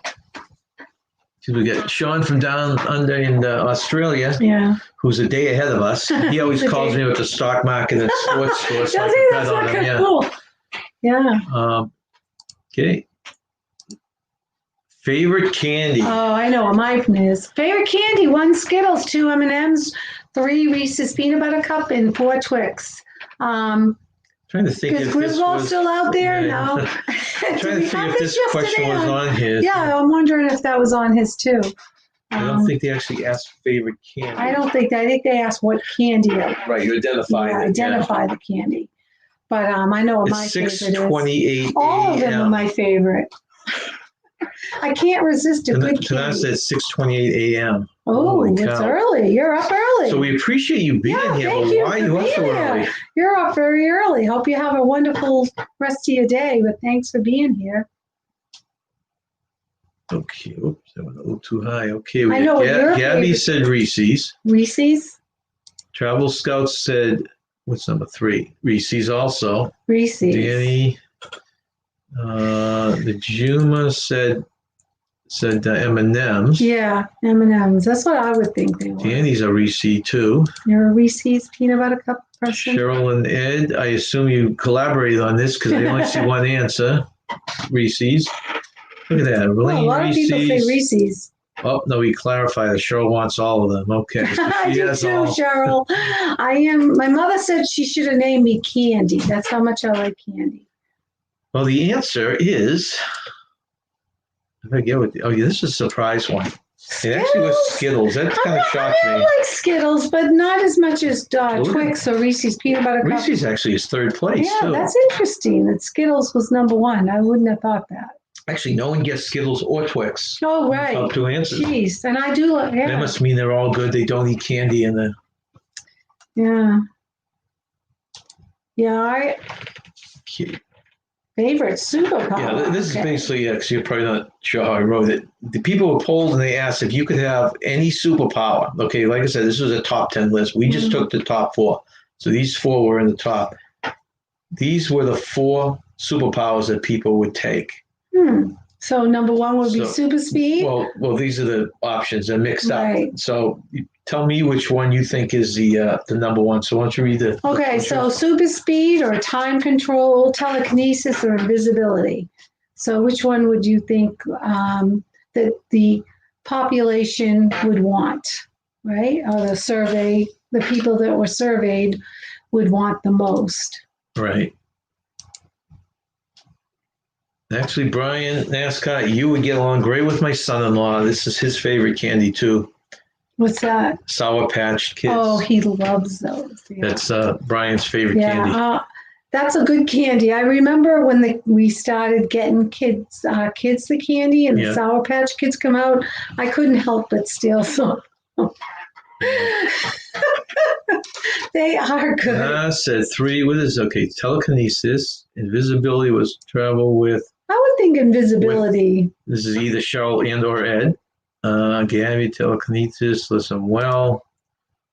We get Sean from down under in Australia, yeah, who's a day ahead of us. He always calls me with the stock market and sports store. So that's on him. Yeah. Cool. Yeah. Okay. Favorite candy? Oh, I know what mine is. Favorite candy: 1 Skittles, 2 M&Ms, 3 Reese's Peanut Butter Cup, and 4 Twix. Trying to think if Griswold's still out there. Yeah. No. I'm trying to think if this question was on his. Yeah, I'm wondering if that was on his too. I don't think they actually asked favorite candy. I don't think. I think they asked what candy. Right, you identify it. Identify the candy. But I know what my favorite is. 6:28 All of them are my favorite. I can't resist a good candy. Tonight says 6:28 a.m. Oh, it's early. You're up early. So we appreciate you being here. Thank but you why are you up so early? You're up very early. Hope you have a wonderful rest of your day, but thanks for being here. Okay. Oops, that went a little too high. Okay. I know Gabby said Reese's. Reese's? Travel Scouts said, what's number 3? Reese's also. Reese's. Danny. The Juma said M&M's. Yeah, M&M's. That's what I would think they were. Danny's a Reese too. You're a Reese's peanut butter cup person? Cheryl and Ed, I assume you collaborated on this because I only see one answer. Reese's. Look at that. Well, a lot of people say Reese's. Oh, no, we clarified that Cheryl wants all of them. Okay. So I do too, Cheryl. My mother said she should have named me Candy. That's how much I like candy. Well, the answer is, I forget what, this is a surprise one. It actually was Skittles. That kind of shocked I me. like Skittles, but not as much as Look at- Twix or Reese's peanut butter cup. Reese's actually is third place, Yeah, too. that's interesting that Skittles was number one. I wouldn't have thought that. Actually, no one gets Skittles or Twix. Oh, right. Top two answers. Jeez, and I do like, That yeah. must mean they're all good. They don't eat candy in the. Yeah. Yeah, I favorite superpower. Yeah, this is basically, because you're probably not sure how I wrote it. The people were polled and they asked if you could have any superpower. Okay, like I said, this was a top 10 list. We just took the top 4. So these 4 were in the top. These were the 4 superpowers that people would take. So number 1 would be So- super speed. Well, these are the options. They're mixed Right. up. So tell me which one you think is the number 1. So why don't you read the. Okay, so super speed or time control, telekinesis or invisibility. So which one would you think that the population would want, right? Or the people that were surveyed would want the most. Right. Actually, Brian Nascott, you would get along great with my son-in-law. This is his favorite candy too. What's that? Sour Patch Kids. Oh, he loves those. Yeah. That's Brian's favorite candy. Yeah, that's a good candy. I remember when we started getting kids the candy and the Sour Patch Kids come out. I couldn't help but steal some. They are good. Said 3. What is okay? Telekinesis, invisibility was travel with. I would think invisibility. This is either Cheryl and or Ed. Gabby, telekinesis, listen well.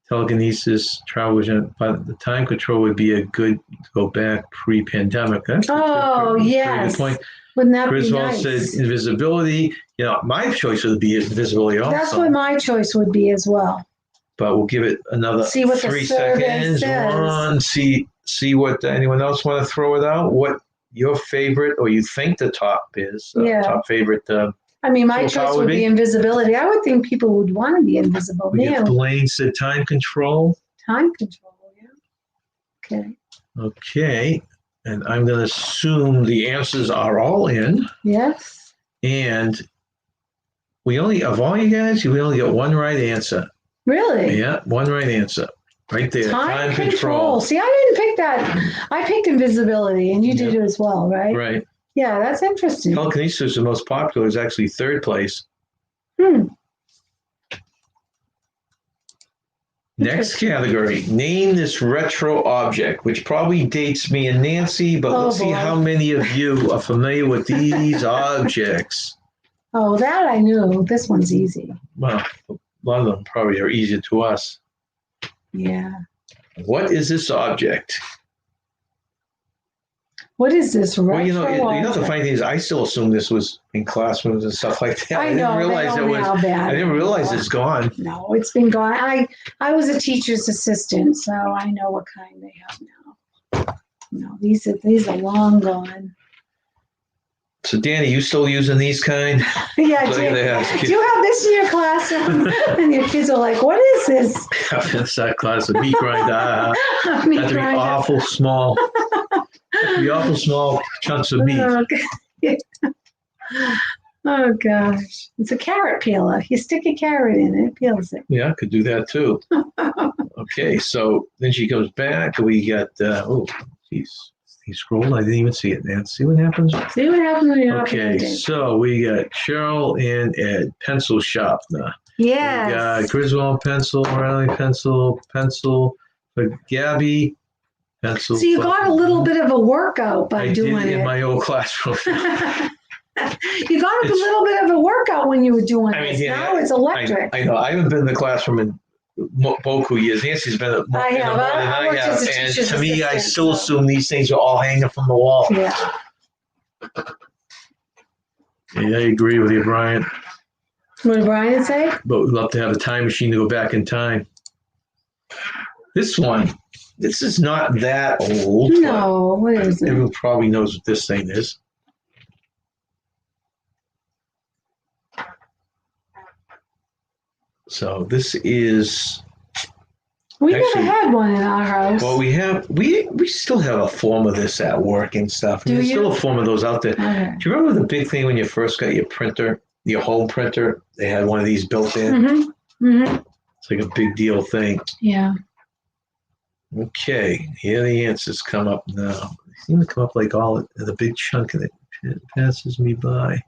Telekinesis, travel vision, but the time control would be a good to go back pre-pandemic. That's Oh, pretty yes. good point. Wouldn't that Griswold be nice? said invisibility. You know, my choice would be invisibility also. That's what my choice would be as well. But we'll give it another See what the 3 survey seconds. says. See what anyone else want to throw it out. What your favorite, or you think the top is? Top favorite. I mean, my superpower choice would would be be? invisibility. I would think people would want to be invisible. We Man, get Blaine said time control. time control. Yeah. Okay. Okay, and I'm going to assume the answers are all in. Yes. And we only, of all you guys, we only get one right answer. Really? Yeah, one right answer. Right there. Time control. See, I didn't pick that. I picked invisibility, and you did it as well, right? Right. Yeah, that's interesting. Telekinesis is the most popular, is actually 3rd place. Next category, name this retro object, which probably dates me and Nancy, but let's see how many of you are familiar with these objects. Oh, that I knew. This one's easy. Well, a lot of them probably are easier to us. Yeah. What is this object? What is this retro Well, you know object? the funny thing is, I still assume this was in classrooms and stuff like that. I know. I didn't realize it's gone. No, it's been gone. I was a teacher's assistant, so I know what kind they have now. No, these are long gone. So, Danny, you still using these kind? Yeah, Look at that. do you have this in your classroom? And your kids are like, "What is this?" That's that class of meat grinder. Meat That'd be grinder. awful small. That'd be awful small chunks of meat. Oh gosh, it's a carrot peeler. You stick a carrot in it, it peels it. Yeah, I could do that too. Okay, so then she comes back. We got he scrolled. I didn't even see it, man. See what happens? See what happens when you're not paying Okay, attention. so we got Cheryl and Ed, pencil sharpener. Yes. We got Griswold pencil, Riley pencil, for Gabby pencil. So you got a little bit of a workout by I doing did it. in my old classroom. You got a little bit of a workout when you were doing this. Now it's electric. I know. I haven't been in the classroom in Boku years. Nancy's been more I have. more than I I worked have. as a And teacher's to me, I assistant, still so. assume these things are all hanging from the wall. Yeah. Yeah, I agree with you, Brian. What did Brian say? But we'd love to have a time machine to go back in time. This is not that old. No, what is But it? everyone probably knows what this thing is. So this is, We actually- never had one in our house. well, we still have a form of this at work and stuff. Do There's you? still a form of those out there. Okay. Do you remember the big thing when you first got your printer your home printer, they had one of these built in. Mm-hmm. Mm-hmm. It's like a big deal thing. Yeah. Okay, here the answers come up now. They seem to come up like all in a big chunk, and it passes me by.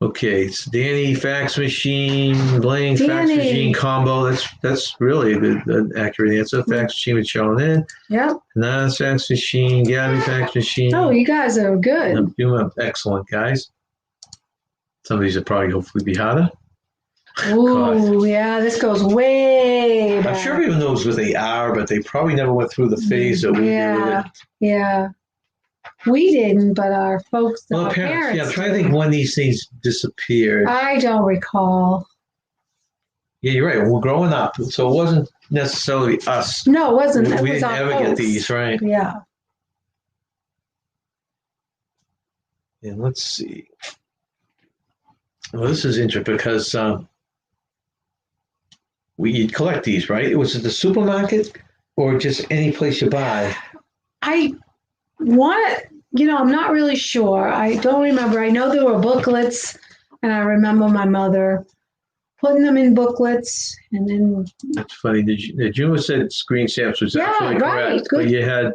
Okay, it's Danny, fax machine, Blaine, fax Danny. machine combo. That's really a good, accurate answer. Fax machine with J&N. Yep. Nas fax machine, Gabby fax machine. Oh, you guys are good. You're excellent, guys. Some of these will probably hopefully be harder. Ooh, yeah, this goes way back. I'm sure everyone knows what they are, but they probably never went through the phase that we did. Yeah. We didn't, but our folks, Well, our parents. Yeah, I'm trying to think when these things disappeared. I don't recall. Yeah, you're right. We're growing up, so it wasn't necessarily us. No, it wasn't. It We was didn't our ever folks. get these, right? Yeah. And let's see. Well, this is interesting because you'd collect these, right? Was it the supermarket or just any place you buy? I want to, I'm not really sure. I don't remember. I know there were booklets, and I remember my mother putting them in booklets, and then. That's funny. June said screen stamps was absolutely correct, good. but you had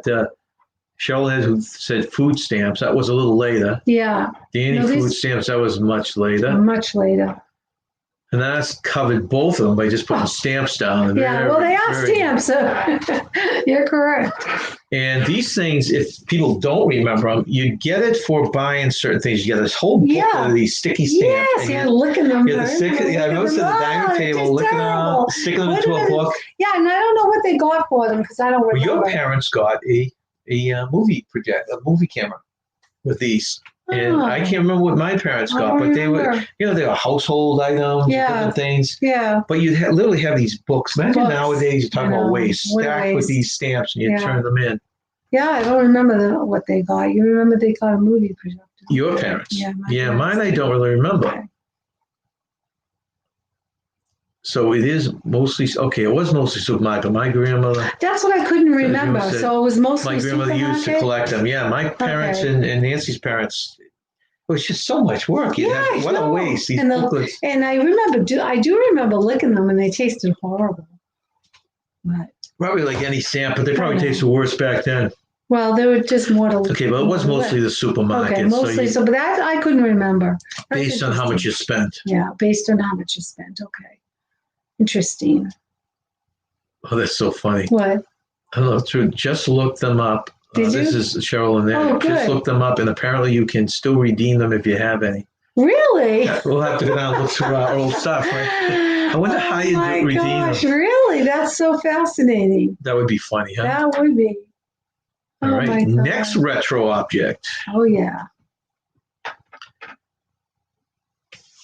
Cheryl had who said food stamps. That was a little later. Yeah. Danny food stamps. That was much later. Much later. And that's covered both of them by just putting stamps down. Yeah, well, they are stamps, so you're correct. And these things, if people don't remember them, you get it for buying certain things. You get this whole booklet of these sticky stamps. Yes, you're looking them. Yeah, I noticed at the dining table, looking them, sticking them into a book. Yeah, and I don't know what they got for them because I don't remember. Well, your parents got a movie camera with these. And I can't remember what my parents got, but they were, they were household items, different things. Yeah. But you literally have these books. Imagine nowadays you're talking about waste, stacked with these stamps, and you turn them in. Yeah, I don't remember what they got. You remember they got a movie projector? Your parents? Yeah, mine I don't really remember. Okay. So it is mostly, it was mostly supermarket. My grandmother. That's what I couldn't remember. So it was mostly my grandmother used to collect them. Yeah, my parents and Nancy's parents, it was just so much work. What a waste, these booklets. And I do remember licking them and they tasted horrible. But, probably like any stamp, but they probably tasted worse back then. Well, they were just more to. Okay, but it was mostly the supermarket. Okay, mostly. But that I couldn't remember. Based on how much you spent. Yeah, based on how much you spent. Okay. Interesting. Oh, that's so funny. What? I don't know. True. Just look them up. Did you? This is Cheryl and Ed. Just look them up, and apparently you can still redeem them if you have any. Really? Yeah, we'll have to go down and look through our old stuff, right? I wonder how you redeem them. Really? That's so fascinating. That would be funny, huh? That would be. All right. Next retro object. Oh, yeah.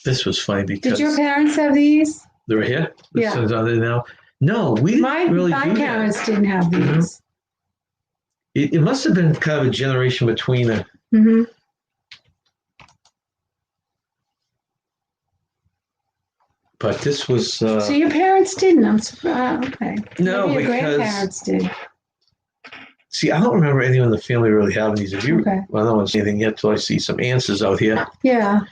This was funny because. Did your parents have these? They're here? Yeah. Are they now? No, we didn't really do that. My parents didn't have these. It must have been kind of a generation between them. Mm-hmm. But this was. So your parents didn't? I'm surprised. Okay. No, maybe your because. grandparents did. See, I don't remember anyone in the family really having these. If you, okay. Well, I don't want to see anything yet until I see some answers out here. Yeah.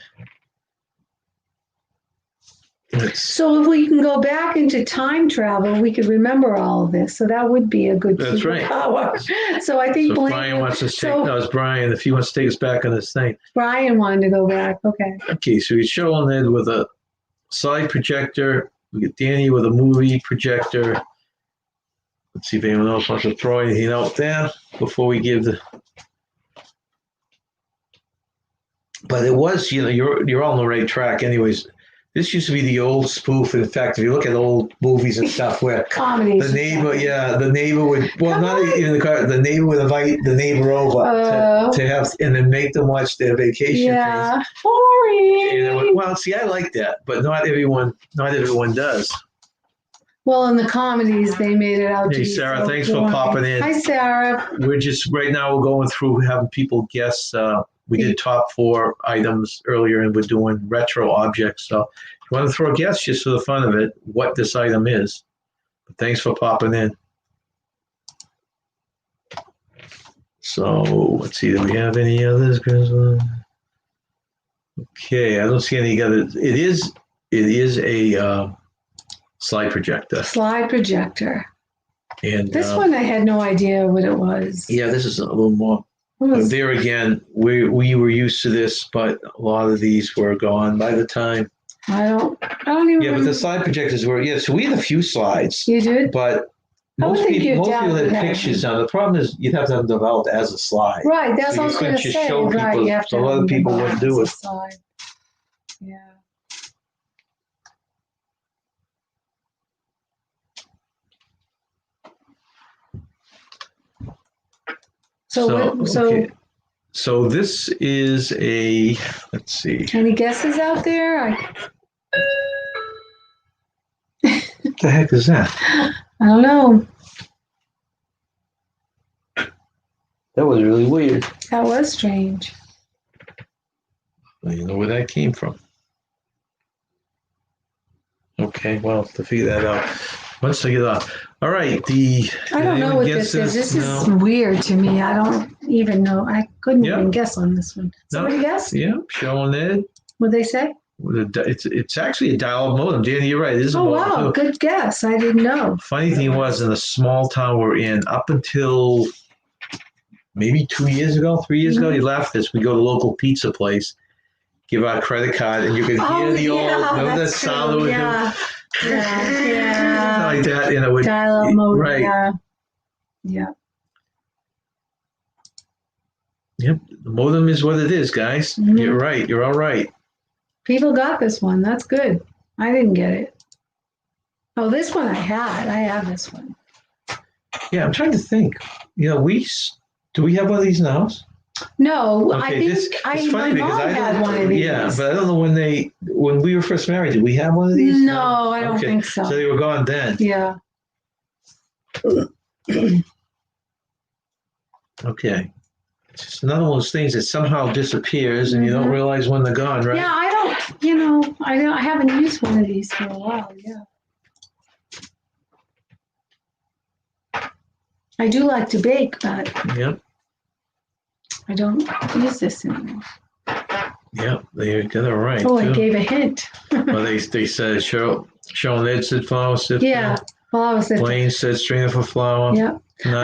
So if we can go back into time travel, we could remember all of this. So that would be a good superpower. Right. So I think Brian wants to take. No, it's Brian. If he wants to take us back on this thing. Brian wanted to go back. Okay. Okay, so we show on Ed with a slide projector. We get Danny with a movie projector. Let's see if anyone else wants to throw anything out there before we give the. But it was, you're on the right track, anyways. This used to be the old spoof. In fact, if you look at old movies and stuff where comedies, the neighbor would, the neighbor would invite the neighbor over to have, and then make them watch their vacation things. Boring. Well, see, I like that, but not everyone does. Well, in the comedies, they made it out. Hey, Sarah, thanks for popping in. Hi, Sarah. We're just right now we're going through having people guess. We did top 4 items earlier, and we're doing retro objects. So if you want to throw a guess just for the fun of it, what this item is. But thanks for popping in. So let's see, do we have any others? Okay, I don't see any other. It is a slide projector. Slide projector. And This one I had no idea what it was. yeah, this is a little more. But there again, we were used to this, but a lot of these were gone by the time. I don't even. Yeah, but the slide projectors were. Yeah, so we had a few slides. You did? But most people had pictures now. The problem is you'd have to have them developed as a slide. Right, that's So what I was going to say. Right, you have to. So a lot of people wouldn't do it. Slide. Yeah. So this is a. Let's see. Any guesses out there? What the heck is that? I don't know. That was really weird. That was strange. Well, you know where that came from. Okay, well, to figure that out, once I get off. All right, I don't know what this is. This is weird to me. I don't even know. I couldn't even guess on this one. Somebody guess? Yeah, showing it. What'd they say? It's actually a dial-up modem. Danny, you're right. It is a modem. Oh, wow. Good guess. I didn't know. Funny thing was, in the small town we're in, up until maybe 3 years ago, you left this. We go to the local pizza place, give out a credit card, and you could hear the old, remember that sound? True. Yeah. Like that. And it would, dial-up modem. Right. Yeah. Yep. The modem is what it is, guys. Mm-hmm. You're right. You're all right. People got this one. That's good. I didn't get it. Oh, this one I had. I have this one. Yeah, I'm trying to think. Do we have one of these now? No, okay, I think my mom had one of these. Yeah, but I don't know when we were first married, did we have one of these? No, I don't think so. So they were gone then. Yeah. Okay. It's just another one of those things that somehow disappears and you don't realize when they're gone, right? Yeah, I haven't used one of these for a while, yeah. I do like to bake, but I don't use this anymore. Yep, they got it right. Oh, I gave a hint. Well, they said, Sean Ed said flour sifter. Yeah, flour sifter. Blaine said strainer for flour. Yeah.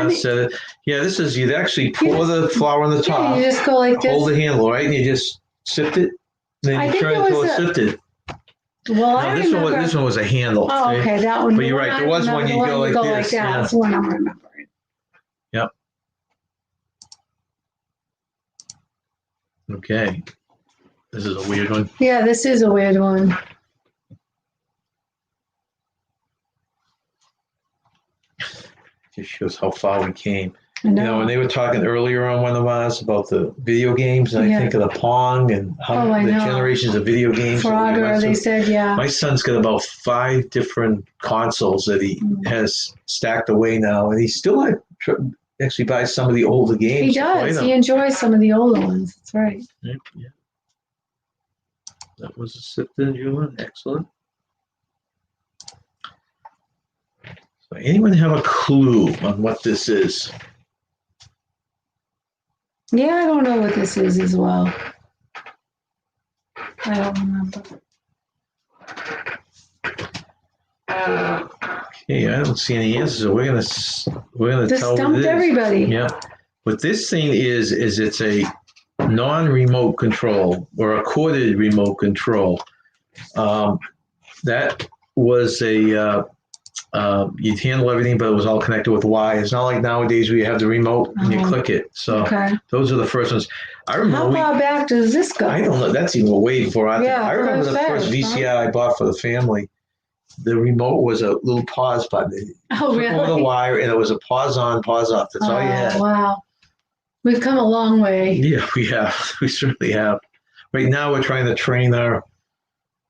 Said it. Yeah, this is, you'd actually pour the flour on the top. Yeah, you just go like this. Hold the handle, right? And you just sift it. Then you turn it until it's sifted. Well, I remember. This one was a handle. Oh, okay, that one. But you're right. There was one you go like this. That. That's the one I'm remembering. Yep. Okay. This is a weird one. Yeah, this is a weird one. Just shows how far we came. I know. And they were talking earlier on one of ours about the video games, and I think of the Pong and how the generations of video games. Frogger, they said, yeah. My son's got about 5 different consoles that he has stacked away now, and he still actually buys some of the older games. He does. He enjoys some of the older ones. That's right. Yeah. That was a sifted, Julian. Excellent. So anyone have a clue on what this is? Yeah, I don't know what this is as well. I don't remember. Okay, I don't see any answers. So we're gonna tell stumped everybody. Yeah. What this thing is it's a non-remote control or a corded remote control. That was you'd handle everything, but it was all connected with wires. It's not like nowadays where you have the remote and you click it. So those are the first ones. I remember. How far back does this go? I don't know. That's even way before I remember the first VCR I bought for the family. The remote was a little pause button. Oh, really? Over the wire, and it was a pause on, pause off. That's all you had. Wow. We've come a long way. Yeah, we have. We certainly have. Right now, we're trying to train our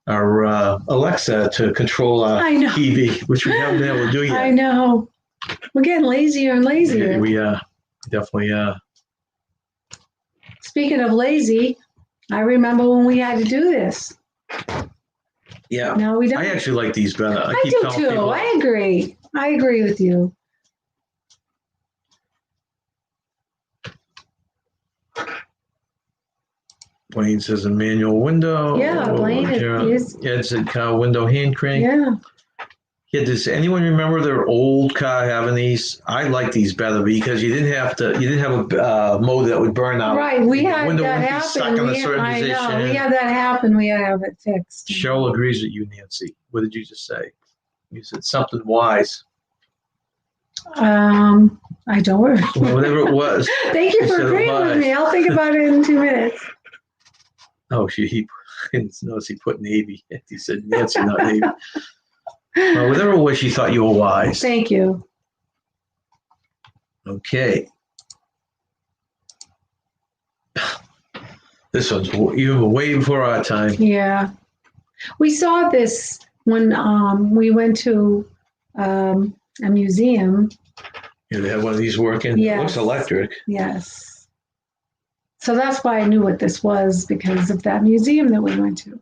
Alexa to control our TV, which we haven't been able to do yet. I know. We're getting lazier and lazier. We definitely are. Speaking of lazy, I remember when we had to do this. Yeah. No, we don't. I actually like these better. I do too. I agree. I agree with you. Blaine says a manual window. Yeah, Blaine is. Ed said car window hand crank. Yeah. Yeah, does anyone remember their old car having these? I like these better because you didn't have a motor that would burn out. Right, we The had window that wouldn't be stuck happen. in a certain I know, position. we had that happen. We had to have it fixed. Cheryl agrees with you, Nancy. What did you just say? You said something wise. I don't remember. Well, whatever it was. Thank you You for said agreeing with wise. me. I'll think about it in 2 minutes. Oh, he didn't notice he put Navy. He said Nancy, not Navy. Well, whatever it was, she thought you were wise. Thank you. Okay. This one's even way before our time. Yeah. We saw this when we went to a museum. Yeah, they have one of these working. Yes. It looks electric. Yes. So that's why I knew what this was, because of that museum that we went to.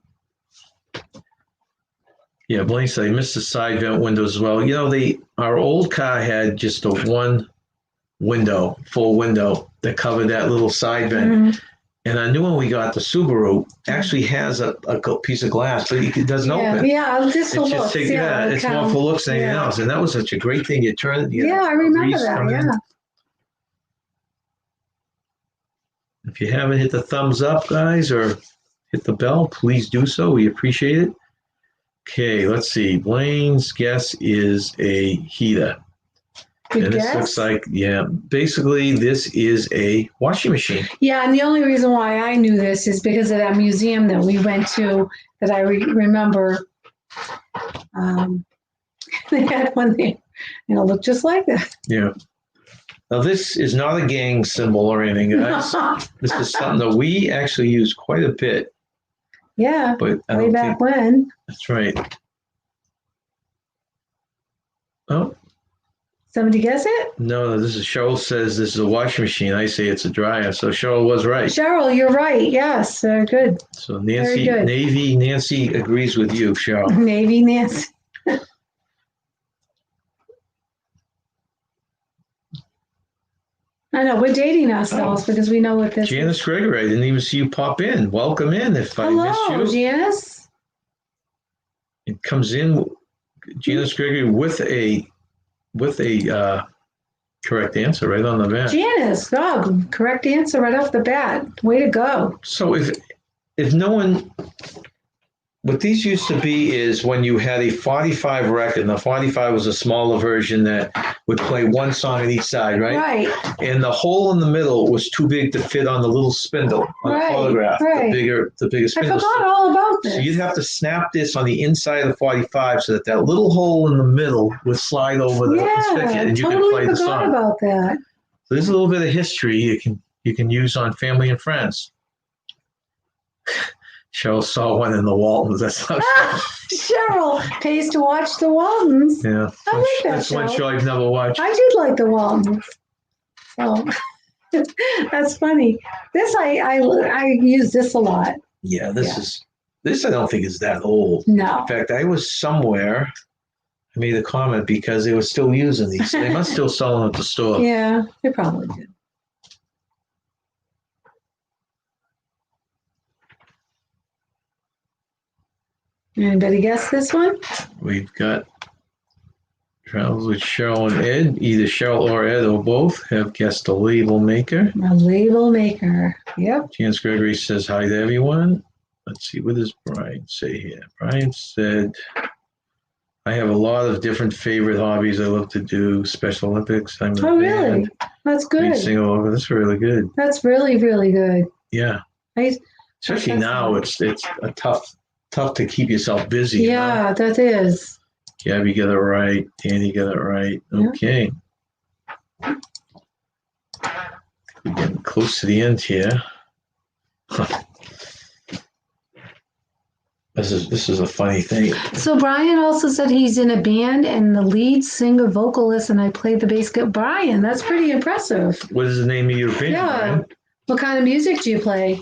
Yeah, Blaine said he missed the side vent windows as well. You know, our old car had just a one window, full window that covered that little side vent. Mhm. And I knew when we got the Subaru actually has a piece of glass, but it doesn't open. Yeah, just for It's looks. just it's more for looks than anything else. And that was such a great thing. You turn it. Yeah, I remember that. Yeah. If you haven't hit the thumbs up, guys, or hit the bell, please do so. We appreciate it. Okay, let's see. Blaine's guess is a heater. Good and guess. this looks like, basically this is a washing machine. Yeah, and the only reason why I knew this is because of that museum that we went to that I remember. They had one there, and it looked just like that. Yeah. Now, this is not a gang symbol or anything, guys. This is something that we actually use quite a bit. Yeah, But I way don't back think when. that's right. Oh, Somebody guess it? no, this is Cheryl says this is a washing machine. I say it's a dryer. So Cheryl was right. Cheryl, you're right. Yes, very good. So Very good. Nancy agrees with you, Cheryl. Navy Nancy. I know, we're dating ourselves because we know what this Janice is. Gregory, I didn't even see you pop in. Welcome in if I Hello, missed you. Janice. It comes in, Janice Gregory, with a correct answer right on the bat. Janice, oh, correct answer right off the bat. Way to go. So if no one, what these used to be is when you had a 45 record, and the 45 was a smaller version that would play one song on each side, right? Right. And the hole in the middle was too big to fit on the little spindle on the photograph. Right. The bigger I spindle. forgot all about this. So you'd have to snap this on the inside of the 45 so that little hole in the middle would slide over the spigot, and you totally could play the forgot song. about that. So there's a little bit of history you can use on family and friends. Cheryl saw one in the Waltons. That's how. Cheryl pays to watch the Waltons. Yeah, I like that that's one show. show I've never watched. I did like the Waltons. So that's funny. This I use this a lot. Yeah, this I don't think is that old. No. In fact, I was somewhere. I made a comment because they were still using these. So they must still sell them at the store. Yeah, they probably did. Anybody guess this one? We've got Travels with Cheryl and Ed. Either Cheryl or Ed or both have guessed a label maker. A label maker. Yep. Chance Gregory says hi to everyone. Let's see, what does Brian say here? Brian said, I have a lot of different favorite hobbies I love to do. Special Olympics. I'm in a Really? band. That's Lead good. singer over. That's really good. That's really, really good. Yeah. Especially That's now, it's a tough to keep yourself busy. Yeah, that is. Gabby got it right. Danny got it right. Yeah. Okay. We're getting close to the end here. This is a funny thing. So Brian also said he's in a band and the lead singer, vocalist, and I play the bass guitar. Brian, that's pretty impressive. What is the name of your band? Yeah. Brian? What kind of music do you play?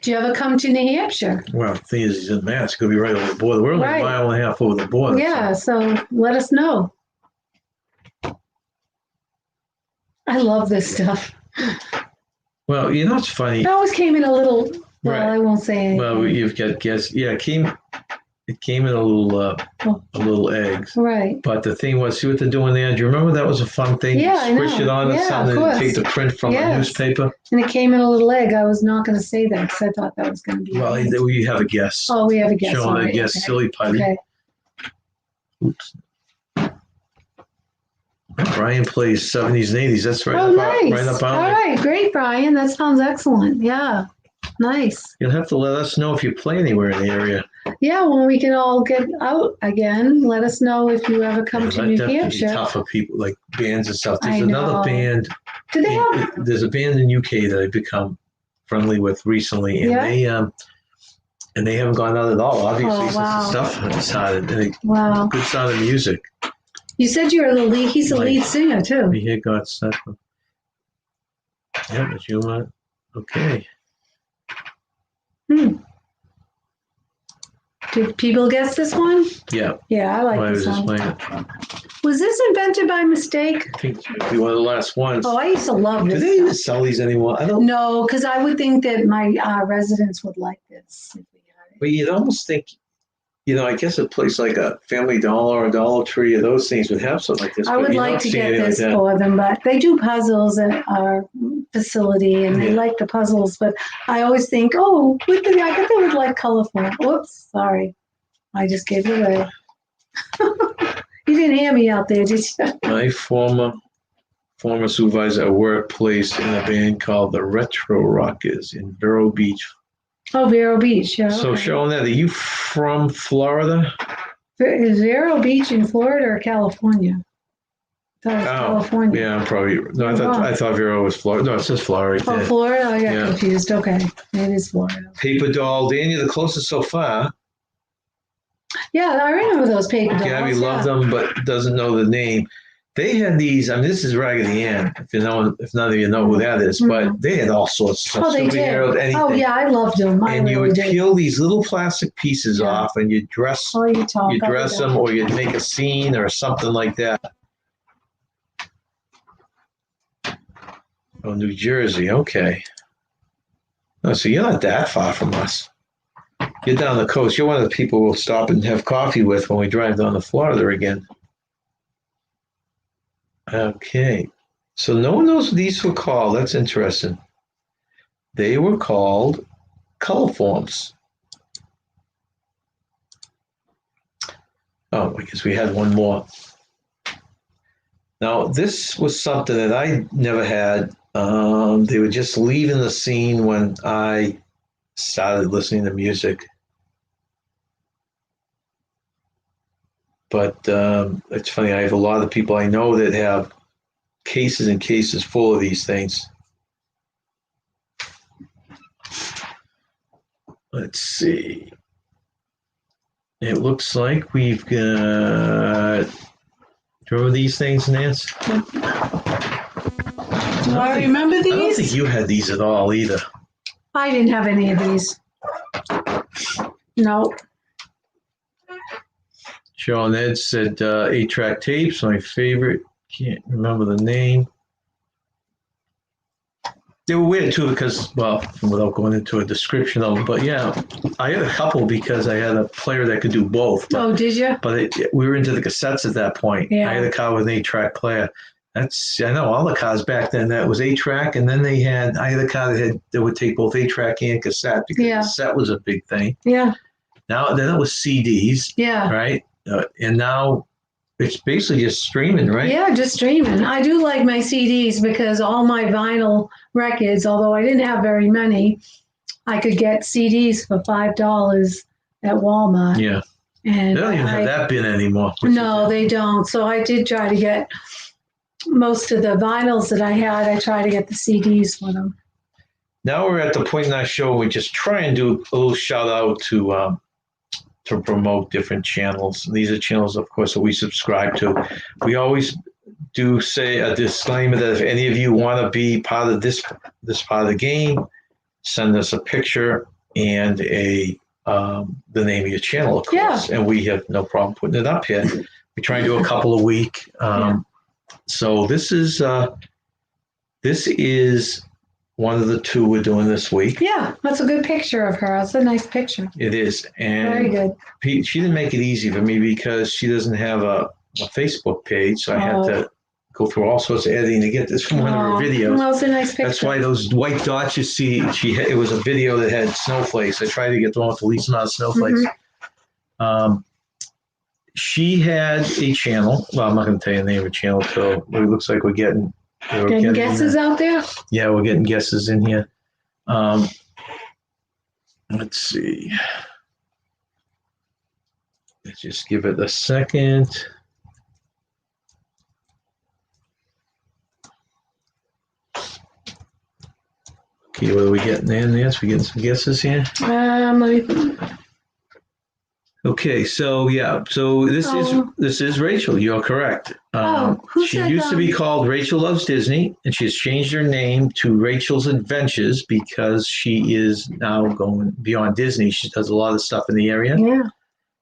Do you ever come to New Hampshire? Well, the thing is, he's in Mass. He could be right over the border. We're only Right. a mile and a half over the border. Yeah, so let us know. I love this stuff. Well, you know what's funny? It always came in a little. Well, Right. I won't say anything. Well, you've got guests. Yeah, it came in a little eggs. Right. But the thing was, see what they're doing there? Do you remember that was a fun thing? Yeah, I Squish know. it on or Yeah, something of and course. take the print from a Yes. newspaper. And it came in a little egg. I was not going to say that because I thought that was going to be. Well, we have a guest. Oh, we have a guest. Showing All a right, guest okay. silly putty. Okay. Oops. Brian plays 70s and 80s. That's right. Oh, nice. Right up All on right, great, Brian. That sounds excellent. Yeah, nice. You'll have to let us know if you play anywhere in the area. Yeah, when we can all get out again, let us know if you ever come to New That'd be Hampshire. tough for people like bands and stuff. I There's another know. band. Do they have? There's a band in UK that I've become friendly with recently, and Yeah? they haven't gone out at all. Obviously, Oh, wow. since the stuff started. And Wow. good sound of music. You said you're the lead. He's the lead singer too. We hear God's stuff. Yeah, but you want okay. Did people guess this one? Yeah. Yeah, I like I was this just one. playing it. Was this invented by mistake? I think it might be one of the last ones. Oh, I used to love Do this. they even sell these anymore? I don't. No, because I would think that my residents would like this. If we had it. But you'd almost think, I guess a place like a Family Dollar or Dollar Tree or those things would have something like this. I but would you like don't to see get anything like this that. for them, but they do puzzles at our facility, and they Yeah. like the puzzles. But I always think, oh, I bet they would like colorful. Whoops, sorry, I just gave it away. You didn't hear me out there, did you? My former supervisor at work plays in a band called the Retro Rockers in Vero Beach. Oh, Vero Beach, yeah. So, okay. showing that, are you from Florida? Is Vero Beach in Florida or California? I thought it was California. Yeah, I'm probably. No, I thought Vero was Florida. No, it says Florida. Oh, Florida? I got Yeah. confused. Okay, it is Florida. Paper Doll, Daniel, the closest so far. Yeah, I remember those paper dolls. Gabby loved them, but doesn't know the name. They had these. I mean, this is Raggedy Ann. If none of you know who that is, but they had all sorts of stuff. Oh, they superheroes, did. anything. Oh, yeah, I loved them. And you would peel these little plastic pieces Yeah. off, and you dress you dress them, or you'd make a scene or something like that. Oh, New Jersey. Okay. Oh, so you're not that far from us. You're down the coast. You're one of the people we'll stop and have coffee with when we drive down to Florida again. Okay. So no one knows what these were called. That's interesting. They were called color forms. Oh, I guess we had one more. Now, this was something that I never had. They were just leaving the scene when I started listening to music. But it's funny, I have a lot of people I know that have cases and cases full of these things. Let's see. It looks like we've got. Do you remember these things, Nance? Do I remember I don't these? think you had these at all either. I didn't have any of these. No. Sean Ed said 8-track tapes, my favorite. Can't remember the name. They were weird too because, well, without going into a description of them, but yeah, I had a couple because I had a player that could do both. But, Oh, did you? But we were into the cassettes at that point. Yeah. I had a car with an 8-track player. I know all the cars back then that was 8-track, and then I had a car that would take both 8-track and cassette because cassette was a big thing. Yeah. Then it was CDs. Yeah. Right. And now it's basically just streaming, right? Yeah, just streaming. I do like my CDs because all my vinyl records, although I didn't have very many, I could get CDs for $5 at Walmart. Yeah. And they don't even have that bin anymore. No, they don't. So I did try to get most of the vinyls that I had. I try to get the CDs for them. Now we're at the point in our show where we just try and do a little shout out to promote different channels. These are channels, of course, that we subscribe to. We always do say a disclaimer that if any of you want to be part of this part of the game, send us a picture and the name of your channel, of course. Yeah. And we have no problem putting it up here. We try and do a couple a week. So this is This is one of the two we're doing this week. Yeah, that's a good picture of her. That's a nice picture. It is. Very And good. She didn't make it easy for me because she doesn't have a Facebook page. So I had to go through all sorts of editing to get this from one of her videos. Well, it's a nice picture. That's why those white dots you see, it was a video that had snowflakes. I tried to get the one with the least amount of snowflakes. She had a channel. Well, I'm not going to tell you the name of the channel, so it looks like we're getting guesses out there? Yeah, we're getting guesses in here. Let's see. Let's just give it a second. Okay, what are we getting in there? So we're getting some guesses here. Let me. Okay, so yeah, so this is Rachel. You're correct. She used to be called Rachel Loves Disney, and she's changed her name to Rachel's Adventures because she is now going beyond Disney. She does a lot of stuff in the area. Yeah.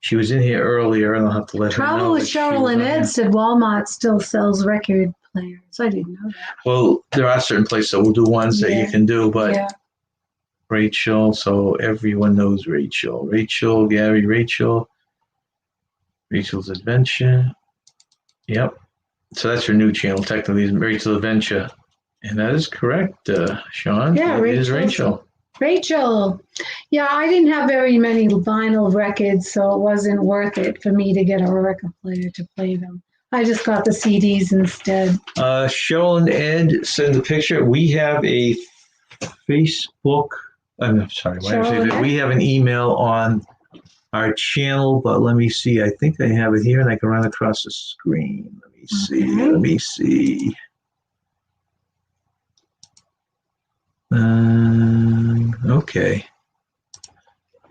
She was in here earlier, and I'll have to let her know. Travel with Cheryl and Ed said Walmart still sells record players. I didn't know that. Well, there are certain places that will do ones that you can do, but Rachel, so everyone knows Rachel. Rachel, Gary, Rachel's Adventure. Yep. So that's her new channel, technically, is Rachel's Adventure. And that is correct, Sean. Yeah, it is Rachel. Rachel. Yeah, I didn't have very many vinyl records, so it wasn't worth it for me to get a record player to play them. I just got the CDs instead. Cheryl and Ed send the picture. We have a Facebook. I'm sorry. We have an email on our channel, but let me see. I think I have it here, and I can run across the screen. Let me see. Okay. Let me see. Okay.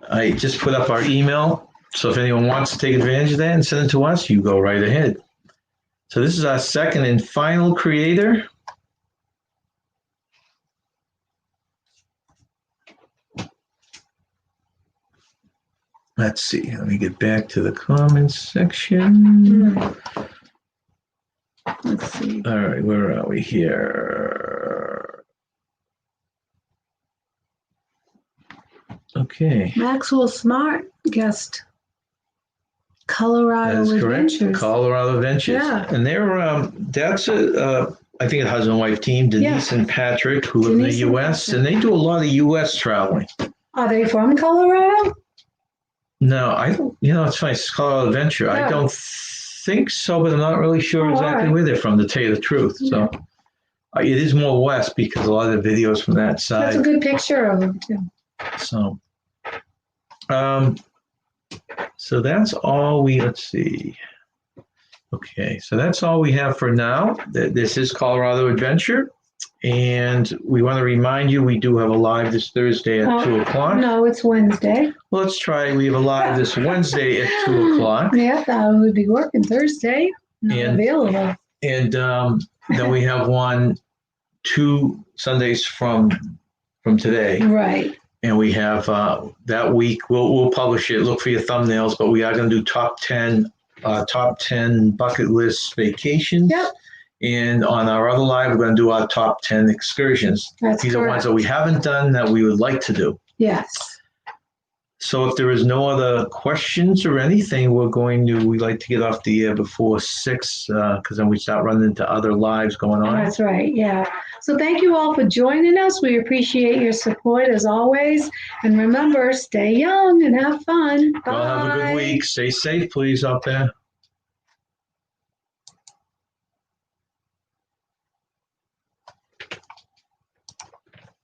I just put up our email, so if anyone wants to take advantage of that and send it to us, you go right ahead. So this is our second and final creator. Let's see. Let me get back to the comments section. Let's see. All right, where are we here? Okay. Maxwell Smart guest. Colorado Adventures. Correct. Colorado Adventures. Yeah. And they're that's I think a husband and wife team, Denise and Patrick, who live in the US, and they do a lot of US traveling. Are they from Colorado? No, I don't. It's funny. It's Colorado Adventure. I don't think so, but I'm not really sure exactly where they're from, to tell you the truth. So it is more west because a lot of the videos from that side. That's a good picture of them too. So, so that's all let's see. Okay, so that's all we have for now. This is Colorado Adventure. And we want to remind you, we do have a live this Thursday at 2 o'clock. No, it's Wednesday. Well, let's try. We have a live this Wednesday at 2 o'clock. Yeah, I would be working Thursday. Not available. And then we have 2 Sundays from today. Right. And we have that week. We'll publish it. Look for your thumbnails. But we are going to do top 10 bucket list vacations. Yep. And on our other live, we're going to do our top 10 excursions. These are ones that we haven't done that we would like to do. Yes. So if there is no other questions or anything, we'd like to get off the air before 6, because then we start running into other lives going on. That's right. Yeah. So thank you all for joining us. We appreciate your support as always. And remember, stay young and have fun. Bye. Well, have a good week. Stay safe, please, out there.